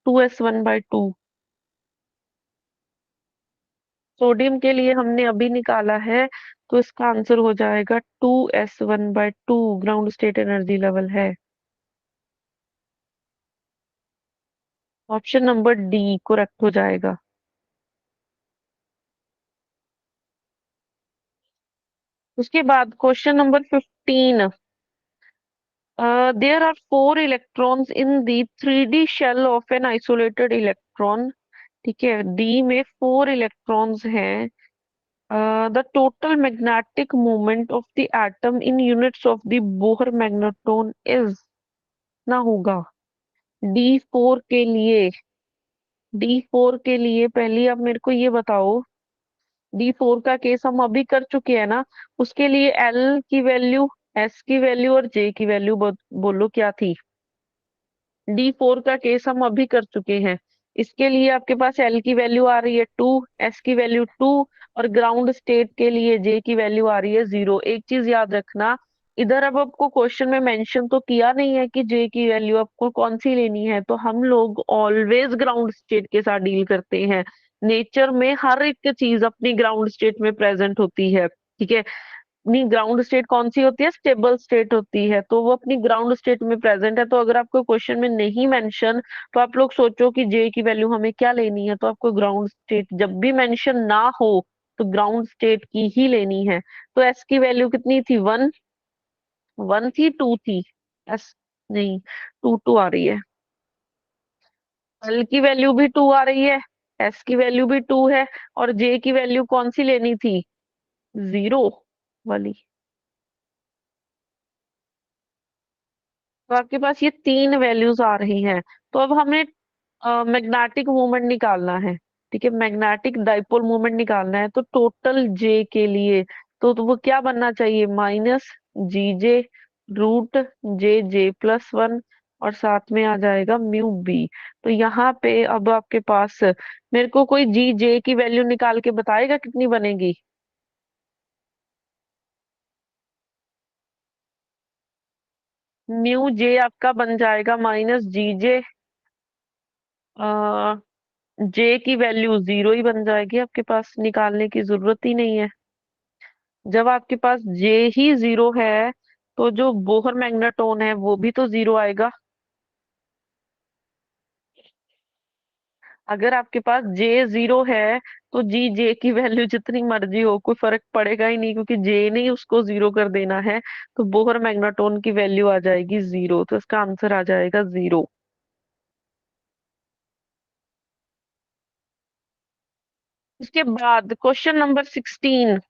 Speaker 1: 2s1/2। सोडियम के लिए हमने अभी निकाला है, तो इसका आंसर हो जाएगा 2s1/2 ground state energy level है। ऑप्शन नंबर डी करेक्ट हो जाएगा। उसके बाद question number 15, there are 4 electrons in the 3D shell of an isolated electron. ठीक है, डी में 4 इलेक्ट्रॉन्स हैं। The total magnetic moment of the atom in units of the Bohr magnetron is ना होगा। डी फोर के लिए पहले आप मेरे को ये बताओ, डी4 का केस हम अभी कर चुके हैं ना। उसके लिए एल की वैल्यू, एस की वैल्यू और जे की वैल्यू बोलो क्या थी। डी4 का केस हम अभी कर चुके हैं। इसके लिए आपके पास एल की वैल्यू आ रही है 2, एस की वैल्यू 2, और ग्राउंड स्टेट के लिए जे की वैल्यू आ रही है 0। एक चीज याद रखना, इधर अब आपको क्वेश्चन में मेंशन तो किया नहीं है कि जे की वैल्यू आपको कौन सी लेनी है, तो हम लोग ऑलवेज ग्राउंड स्टेट के साथ डील करते हैं। नेचर में हर एक चीज अपनी ग्राउंड स्टेट में प्रेजेंट होती है। ठीक है, अपनी ग्राउंड स्टेट कौन सी होती है, स्टेबल स्टेट होती है, तो वो अपनी ग्राउंड स्टेट में प्रेजेंट है। तो अगर आपको क्वेश्चन में नहीं मेंशन, तो आप लोग सोचो कि जे की वैल्यू हमें क्या लेनी है, तो आपको ग्राउंड स्टेट जब भी मेंशन ना हो तो ग्राउंड स्टेट की ही लेनी है। तो एस की वैल्यू कितनी थी, 1, 1 थी 2 थी, एस नहीं 2 आ रही है। एल की वैल्यू भी 2 आ रही है, एस की वैल्यू भी 2 है, और जे की वैल्यू कौन सी लेनी थी, 0 वाली। तो आपके पास ये 3 वैल्यूज आ रही हैं। तो अब हमें मैग्नेटिक मोमेंट निकालना है। ठीक है, मैग्नेटिक डाइपोल मोमेंट निकालना है, तो टोटल जे के लिए तो वो क्या बनना चाहिए, -GJ√JJ+1, और साथ में आ जाएगा μB। तो यहाँ पे अब आपके पास, मेरे को कोई जी जे की वैल्यू निकाल के बताएगा कितनी बनेगी। μJ आपका बन जाएगा -GJ, जे की वैल्यू 0 ही बन जाएगी, आपके पास निकालने की जरूरत ही नहीं है। जब आपके पास जे ही 0 है, तो जो बोहर मैग्नेटोन है वो भी तो 0 आएगा। अगर आपके पास जे 0 है, तो जी जे की वैल्यू जितनी मर्जी हो कोई फर्क पड़ेगा ही नहीं, क्योंकि जे ने ही उसको 0 कर देना है। तो बोहर मैग्नेटोन की वैल्यू आ जाएगी 0, तो इसका आंसर आ जाएगा 0। इसके बाद क्वेश्चन नंबर 16,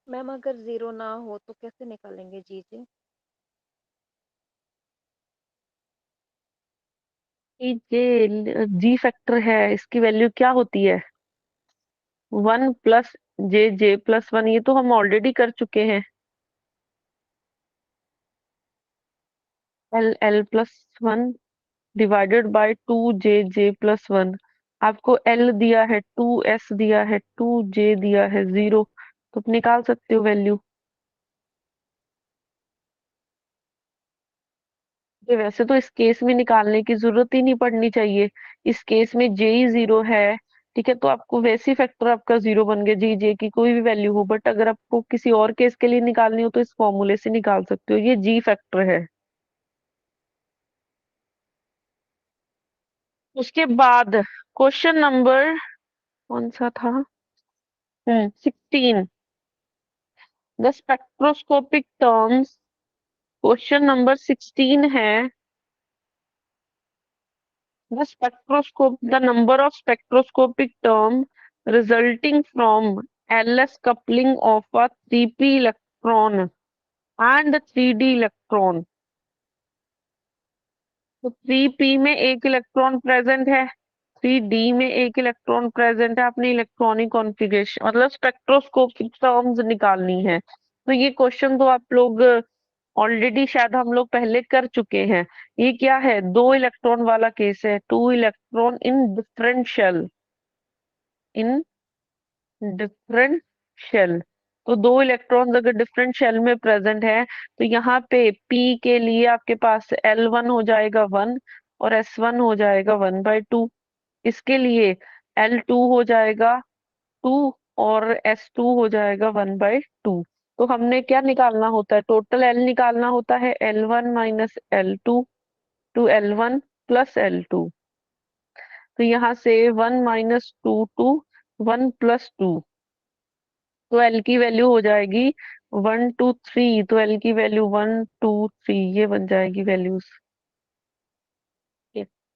Speaker 7: मैम अगर 0 ना हो तो कैसे निकालेंगे जीजे?
Speaker 1: जे जी फैक्टर है, इसकी वैल्यू क्या होती है, 1 + JJ+1, ये तो हम ऑलरेडी कर चुके हैं। L+1 divided by 2JJ+1। आपको L दिया है 2S दिया है 2J दिया है 0, तो आप निकाल सकते हो वैल्यू। ये वैसे तो इस केस में निकालने की जरूरत ही नहीं पड़नी चाहिए, इस केस में J ही 0 है। ठीक है, तो आपको वैसे फैक्टर आपका 0 बन गया, जी जे की कोई भी वैल्यू हो। बट अगर आपको किसी और केस के लिए निकालनी हो तो इस फॉर्मूले से निकाल सकते हो, ये जी फैक्टर है। उसके बाद क्वेश्चन नंबर कौन सा था, 16, the spectroscopic terms. Question number 16 है, the number of spectroscopic term resulting from LS coupling of a 3p electron and 3d electron। तो 3p में एक इलेक्ट्रॉन प्रेजेंट है, 3d में एक इलेक्ट्रॉन प्रेजेंट है। अपनी इलेक्ट्रॉनिक कॉन्फ़िगरेशन मतलब स्पेक्ट्रोस्कोपिक टर्म्स निकालनी है। तो ये क्वेश्चन तो आप लोग ऑलरेडी शायद हम लोग पहले कर चुके हैं। ये क्या है, 2 इलेक्ट्रॉन वाला केस है, 2 electron in different shell, in different shell. तो 2 इलेक्ट्रॉन्स अगर डिफरेंट शेल में प्रेजेंट है तो यहाँ पे P के लिए आपके पास L1 हो जाएगा 1 और S1 हो जाएगा 1/2। इसके लिए L2 हो जाएगा 2 और S2 हो जाएगा 1/2। तो हमने क्या निकालना होता है, टोटल L निकालना होता है L1 minus L2 to L1 plus L2। तो यहाँ से 1 माइनस 2 टू 1 प्लस 2, तो L की वैल्यू हो जाएगी 1 2 3। तो L की वैल्यू 1 2 3 ये बन जाएगी वैल्यूज।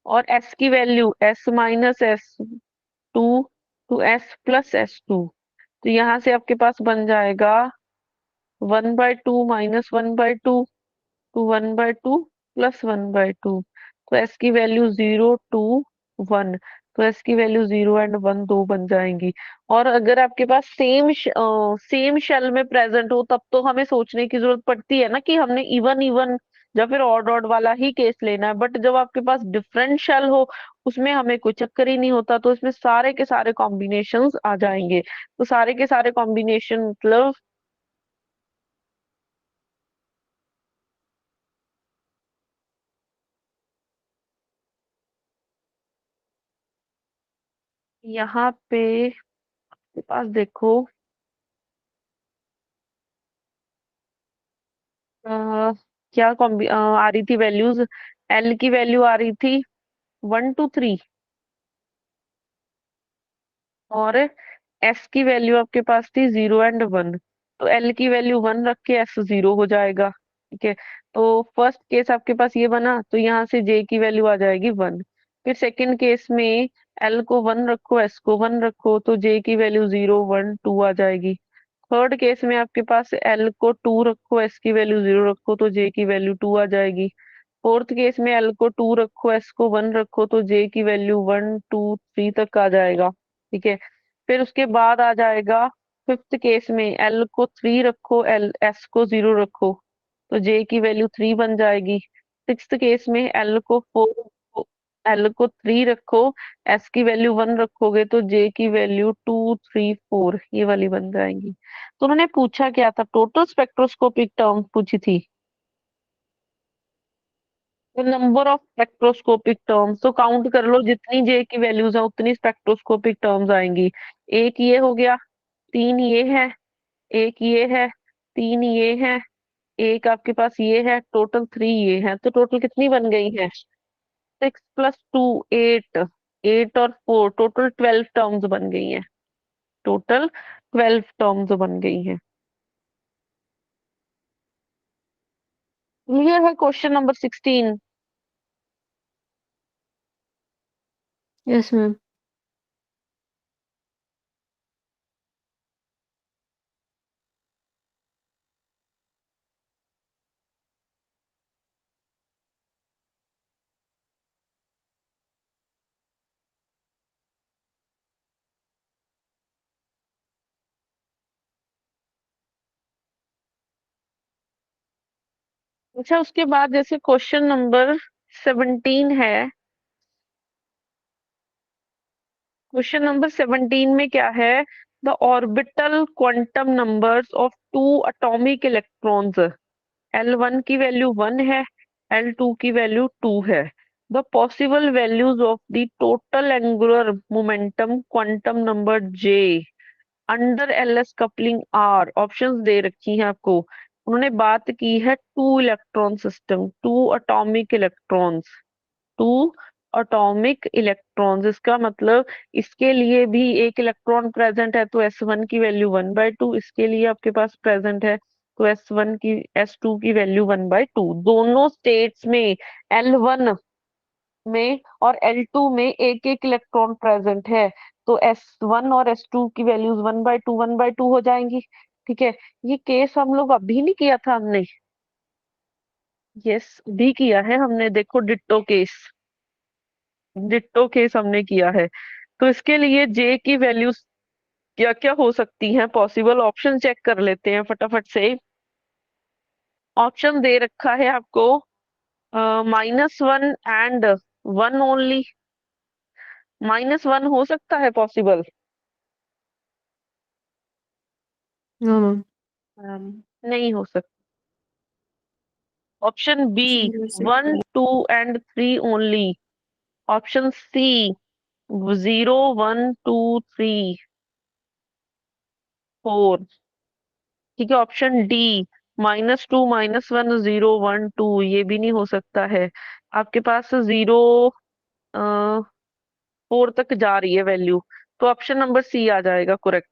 Speaker 1: और S की value S minus S2 to S plus S2। तो यहाँ से आपके पास बन जाएगा 1/2 माइनस 1/2 टू 1/2 प्लस 1/2। तो S की वैल्यू 0 2 1। तो S की वैल्यू 0 एंड 1 दो बन जाएंगी। और अगर आपके पास सेम शेल में प्रेजेंट हो तब तो हमें सोचने की जरूरत पड़ती है ना कि हमने इवन इवन या फिर ऑड ऑड वाला ही केस लेना है। बट जब आपके पास डिफरेंट शेल हो उसमें हमें कोई चक्कर ही नहीं होता, तो इसमें सारे के सारे कॉम्बिनेशंस आ जाएंगे। तो सारे के सारे कॉम्बिनेशन मतलब यहाँ पे आपके पास देखो क्या आ रही थी वैल्यूज। L की वैल्यू आ रही थी 1 2 3 और S की वैल्यू आपके पास थी 0 एंड 1। तो L की वैल्यू 1 रख के S 0 हो जाएगा। ठीक है, तो फर्स्ट केस आपके पास ये बना, तो यहाँ से J की वैल्यू आ जाएगी 1। फिर सेकंड केस में L को 1 रखो, S को 1 रखो, तो J की वैल्यू 0 1 2 आ जाएगी। थर्ड केस में आपके पास L को 2 रखो, S की वैल्यू 0 रखो, तो J की वैल्यू 2 आ जाएगी। फोर्थ केस में L को 2 रखो, S को 1 रखो, तो J की वैल्यू 1 2 3 तक आ जाएगा। ठीक है, फिर उसके बाद आ जाएगा फिफ्थ केस में L को 3 रखो, S को 0 रखो, तो J की वैल्यू 3 बन जाएगी। सिक्स्थ केस में L को 3 रखो, S की वैल्यू 1 रखोगे, तो J की वैल्यू 2 3 4 ये वाली बन जाएंगी। तो उन्होंने पूछा क्या था, टोटल स्पेक्ट्रोस्कोपिक टर्म पूछी थी, तो नंबर ऑफ स्पेक्ट्रोस्कोपिक टर्म्स। तो काउंट कर लो, जितनी J की वैल्यूज है उतनी स्पेक्ट्रोस्कोपिक टर्म्स आएंगी। एक ये हो गया, 3 ये है, एक ये है, 3 ये है, एक आपके पास ये है, टोटल 3 ये है। तो टोटल कितनी बन गई है, 6 प्लस 2 8, 8 और 4 टोटल 12 टर्म्स बन गई हैं। टोटल 12 टर्म्स बन गई हैं। क्लियर है क्वेश्चन नंबर 16?
Speaker 6: Yes ma'am.
Speaker 1: अच्छा, उसके बाद जैसे क्वेश्चन नंबर 17 है, क्वेश्चन नंबर 17 में क्या है, the orbital quantum numbers of 2 atomic electrons. L1 की वैल्यू 1 है, L2 की वैल्यू 2 है। The possible values of the total angular momentum quantum number J under LS coupling are. Options दे रखी हैं आपको। उन्होंने बात की है 2 electron system, 2 atomic electrons, 2 atomic electrons. इसका मतलब इसके लिए भी एक इलेक्ट्रॉन प्रेजेंट है, तो S1 की वैल्यू 1/2, इसके लिए आपके पास प्रेजेंट है, तो S2 की वैल्यू 1/2। दोनों स्टेट्स में L1 में और L2 में एक एक इलेक्ट्रॉन प्रेजेंट है, तो S1 और S2 की वैल्यूज 1/2 हो जाएंगी। ठीक है, ये केस हम लोग अभी नहीं किया था हमने, यस भी किया है हमने, देखो डिट्टो केस, डिट्टो केस हमने किया है। तो इसके लिए J की वैल्यू क्या क्या हो सकती हैं पॉसिबल ऑप्शन चेक कर लेते हैं फटाफट से। ऑप्शन दे रखा है आपको -1 एंड 1 ओनली। -1 हो सकता है पॉसिबल?
Speaker 5: हाँ मैम।
Speaker 1: नहीं हो सकता। ऑप्शन बी
Speaker 5: जीरो से
Speaker 1: 1 2 एंड 3 ओनली। Option C 0 1 2 3 4। ठीक है। ऑप्शन डी -2 -1 0 1 2, ये भी नहीं हो सकता है। आपके पास 0 4 तक जा रही है वैल्यू, तो ऑप्शन नंबर सी आ जाएगा correct.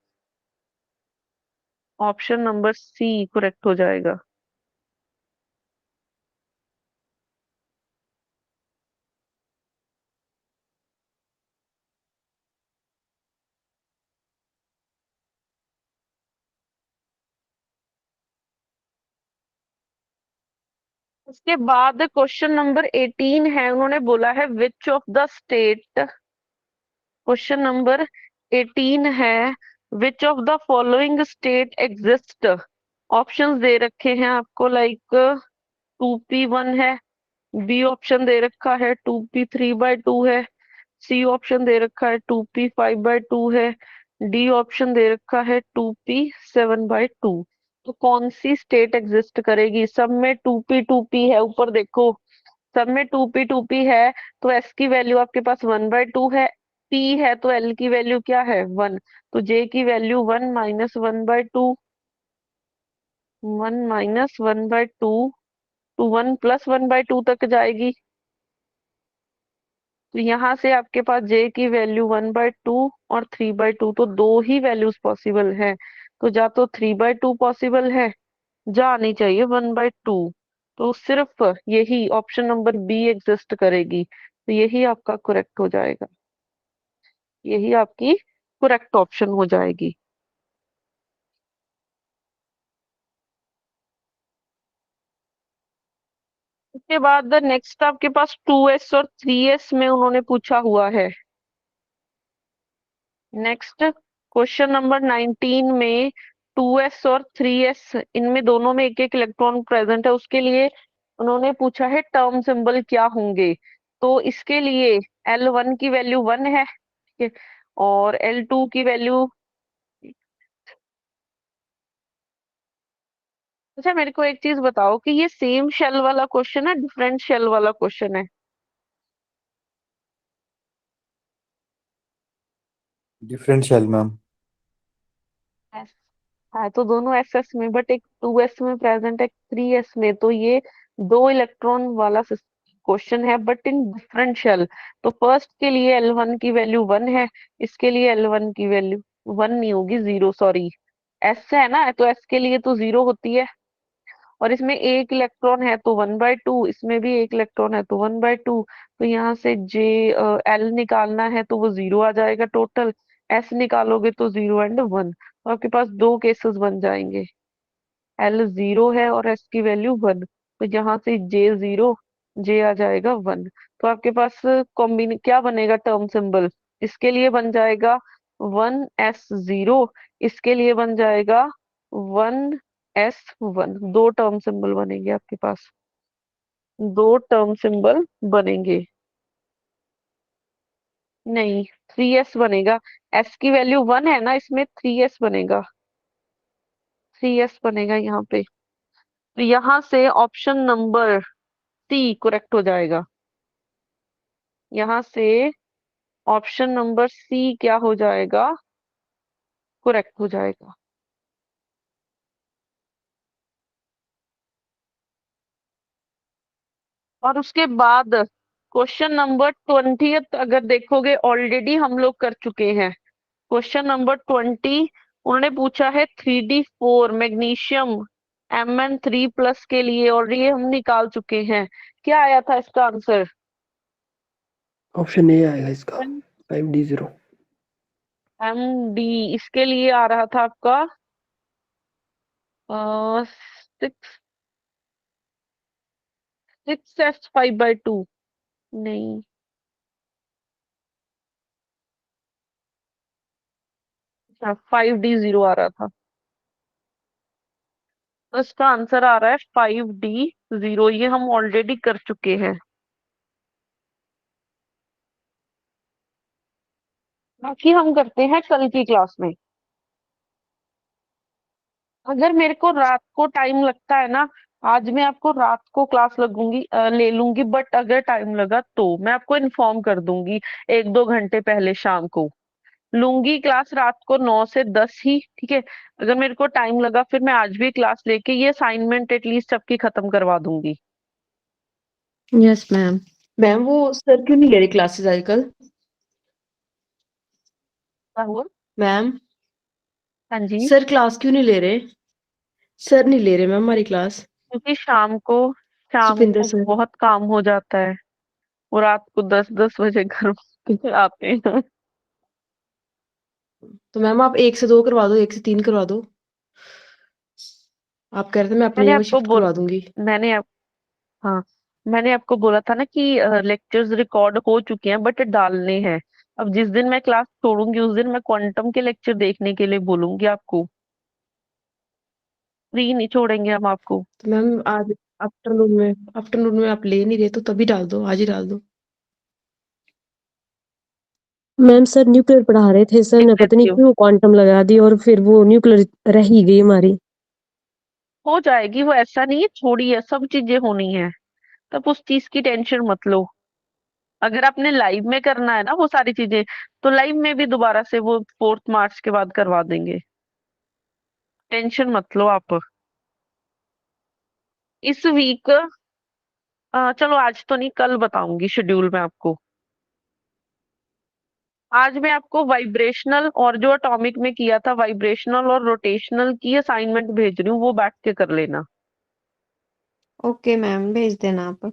Speaker 1: Option number C correct हो जाएगा। उसके बाद क्वेश्चन नंबर 18 है, उन्होंने बोला है which of the state. Question number 18 है which of the following state exist. Options दे रखे हैं आपको, लाइक 2p1 है, बी ऑप्शन दे रखा है 2p3/2 है, सी ऑप्शन दे रखा है 2p5/2 है, डी ऑप्शन दे रखा है 2p7/2। तो कौन सी स्टेट एग्जिस्ट करेगी? सब में 2p है, ऊपर देखो सब में 2p है, तो एस की वैल्यू आपके पास 1/2 है। पी है तो एल की वैल्यू क्या है? 1। तो जे की वैल्यू 1 -1/2, 1 -1/2 तो 1 +1/2 तक जाएगी। तो यहाँ से आपके पास जे की वैल्यू 1/2 और 3/2, तो दो ही वैल्यूज पॉसिबल है। तो जा तो 3/2 पॉसिबल है, जा आनी चाहिए 1/2। तो सिर्फ यही ऑप्शन नंबर बी एग्जिस्ट करेगी, तो यही आपका करेक्ट हो जाएगा। यही आपकी करेक्ट ऑप्शन हो जाएगी। उसके बाद नेक्स्ट आपके पास 2s और 3s में उन्होंने पूछा हुआ है। नेक्स्ट क्वेश्चन नंबर 19 में 2s और 3s, इनमें दोनों में एक एक इलेक्ट्रॉन प्रेजेंट है, उसके लिए उन्होंने पूछा है टर्म सिंबल क्या होंगे। तो इसके लिए L1 की वैल्यू 1 है, ठीक है, और L2 की वैल्यू। अच्छा मेरे को एक चीज बताओ कि ये सेम शेल वाला क्वेश्चन है, डिफरेंट शेल वाला क्वेश्चन है?
Speaker 10: Different shell ma'am.
Speaker 1: Yes. है तो दोनों एस में, बट एक 2s में प्रेजेंट है, 3s में, तो ये दो इलेक्ट्रॉन वाला क्वेश्चन है बट इन डिफरेंट शेल। तो फर्स्ट के लिए L1 की वैल्यू 1 है, इसके लिए L1 की वैल्यू 1 नहीं होगी, 0 सॉरी। S है ना, तो S के लिए तो 0 होती है, और इसमें एक इलेक्ट्रॉन है तो 1/2, इसमें भी एक इलेक्ट्रॉन है तो 1/2। तो यहाँ से जे एल निकालना है तो वो 0 आ जाएगा टोटल। एस निकालोगे तो 0 एंड 1, तो आपके पास दो केसेस बन जाएंगे। एल 0 है और एस की वैल्यू 1, तो यहाँ से जे 0, जे आ जाएगा 1। तो आपके पास कॉम्बिन क्या बनेगा टर्म सिंबल? इसके लिए बन जाएगा 1s0, इसके लिए बन जाएगा 1s1। दो टर्म सिंबल बनेंगे आपके पास, दो टर्म सिंबल बनेंगे। नहीं, 3s बनेगा। s की वैल्यू 1 है ना, इसमें 3s बनेगा, 3s बनेगा यहाँ पे। तो यहाँ से ऑप्शन नंबर सी करेक्ट हो जाएगा। यहाँ से ऑप्शन नंबर सी क्या हो जाएगा? करेक्ट हो जाएगा। और उसके बाद क्वेश्चन नंबर 20 अगर देखोगे ऑलरेडी हम लोग कर चुके हैं। क्वेश्चन नंबर 20 उन्होंने पूछा है 3d4 मैग्नीशियम Mn3+ के लिए, और ये हम निकाल चुके हैं। क्या आया था इसका आंसर?
Speaker 3: ऑप्शन ए आएगा इसका, 5d0।
Speaker 1: MD, इसके लिए आ रहा था आपका 6s5/2। नहीं, अच्छा 5D0 आ रहा था, तो इसका आंसर आ रहा है 5D0। ये हम ऑलरेडी कर चुके हैं। बाकी हम करते हैं कल की क्लास में। अगर मेरे को रात को टाइम लगता है ना, आज मैं आपको रात को क्लास ले लूंगी, बट अगर टाइम लगा तो मैं आपको इन्फॉर्म कर दूंगी 1-2 घंटे पहले शाम को। लूंगी क्लास रात को 9 से 10 ही, ठीक है। अगर मेरे को टाइम लगा फिर मैं आज भी क्लास लेके ये असाइनमेंट एटलीस्ट सबकी खत्म करवा दूंगी।
Speaker 9: Yes ma'am. मैम वो सर क्यों नहीं ले रहे क्लासेस आजकल?
Speaker 1: क्या हुआ?
Speaker 9: मैम
Speaker 1: हाँ जी।
Speaker 9: सर क्लास क्यों नहीं ले रहे? सर नहीं ले रहे मैम हमारी क्लास।
Speaker 1: क्योंकि शाम
Speaker 9: सुपिंदर
Speaker 1: को
Speaker 9: सर।
Speaker 1: बहुत काम हो जाता है, वो रात को 10-10 बजे घर आते हैं।
Speaker 9: तो मैम आप 1 से 2 करवा दो, 1 से 3 करवा दो। आप कह रहे थे मैं अपनी
Speaker 1: मैंने
Speaker 9: जगह
Speaker 1: आपको
Speaker 9: शिफ्ट
Speaker 1: बोल
Speaker 9: करवा दूंगी।
Speaker 1: मैंने आप हाँ, मैंने आपको बोला था ना कि लेक्चर्स रिकॉर्ड हो चुके हैं बट डालने हैं। अब जिस दिन मैं क्लास छोड़ूंगी उस दिन मैं क्वांटम के लेक्चर देखने के लिए बोलूंगी आपको। फ्री नहीं छोड़ेंगे हम आपको।
Speaker 9: तो मैम आज आफ्टरनून में आप ले नहीं रहे तो तभी डाल दो, आज ही डाल दो।
Speaker 11: मैम सर न्यूक्लियर पढ़ा रहे थे, सर ने पता नहीं क्यों क्वांटम लगा दी और फिर वो न्यूक्लियर रह ही गई हमारी।
Speaker 1: हो जाएगी वो, ऐसा नहीं है, छोड़ी है, सब चीजें होनी है। तब उस चीज की टेंशन मत लो। अगर आपने लाइव में करना है ना वो सारी चीजें, तो लाइव में भी दोबारा से वो 4 मार्च के बाद करवा देंगे। टेंशन मत लो आप। इस वीक चलो आज तो नहीं, कल बताऊंगी शेड्यूल में आपको। आज मैं आपको वाइब्रेशनल और जो एटॉमिक में किया था वाइब्रेशनल और रोटेशनल की असाइनमेंट भेज रही हूँ, वो बैठ के कर लेना।
Speaker 6: ओके मैम, भेज देना आप।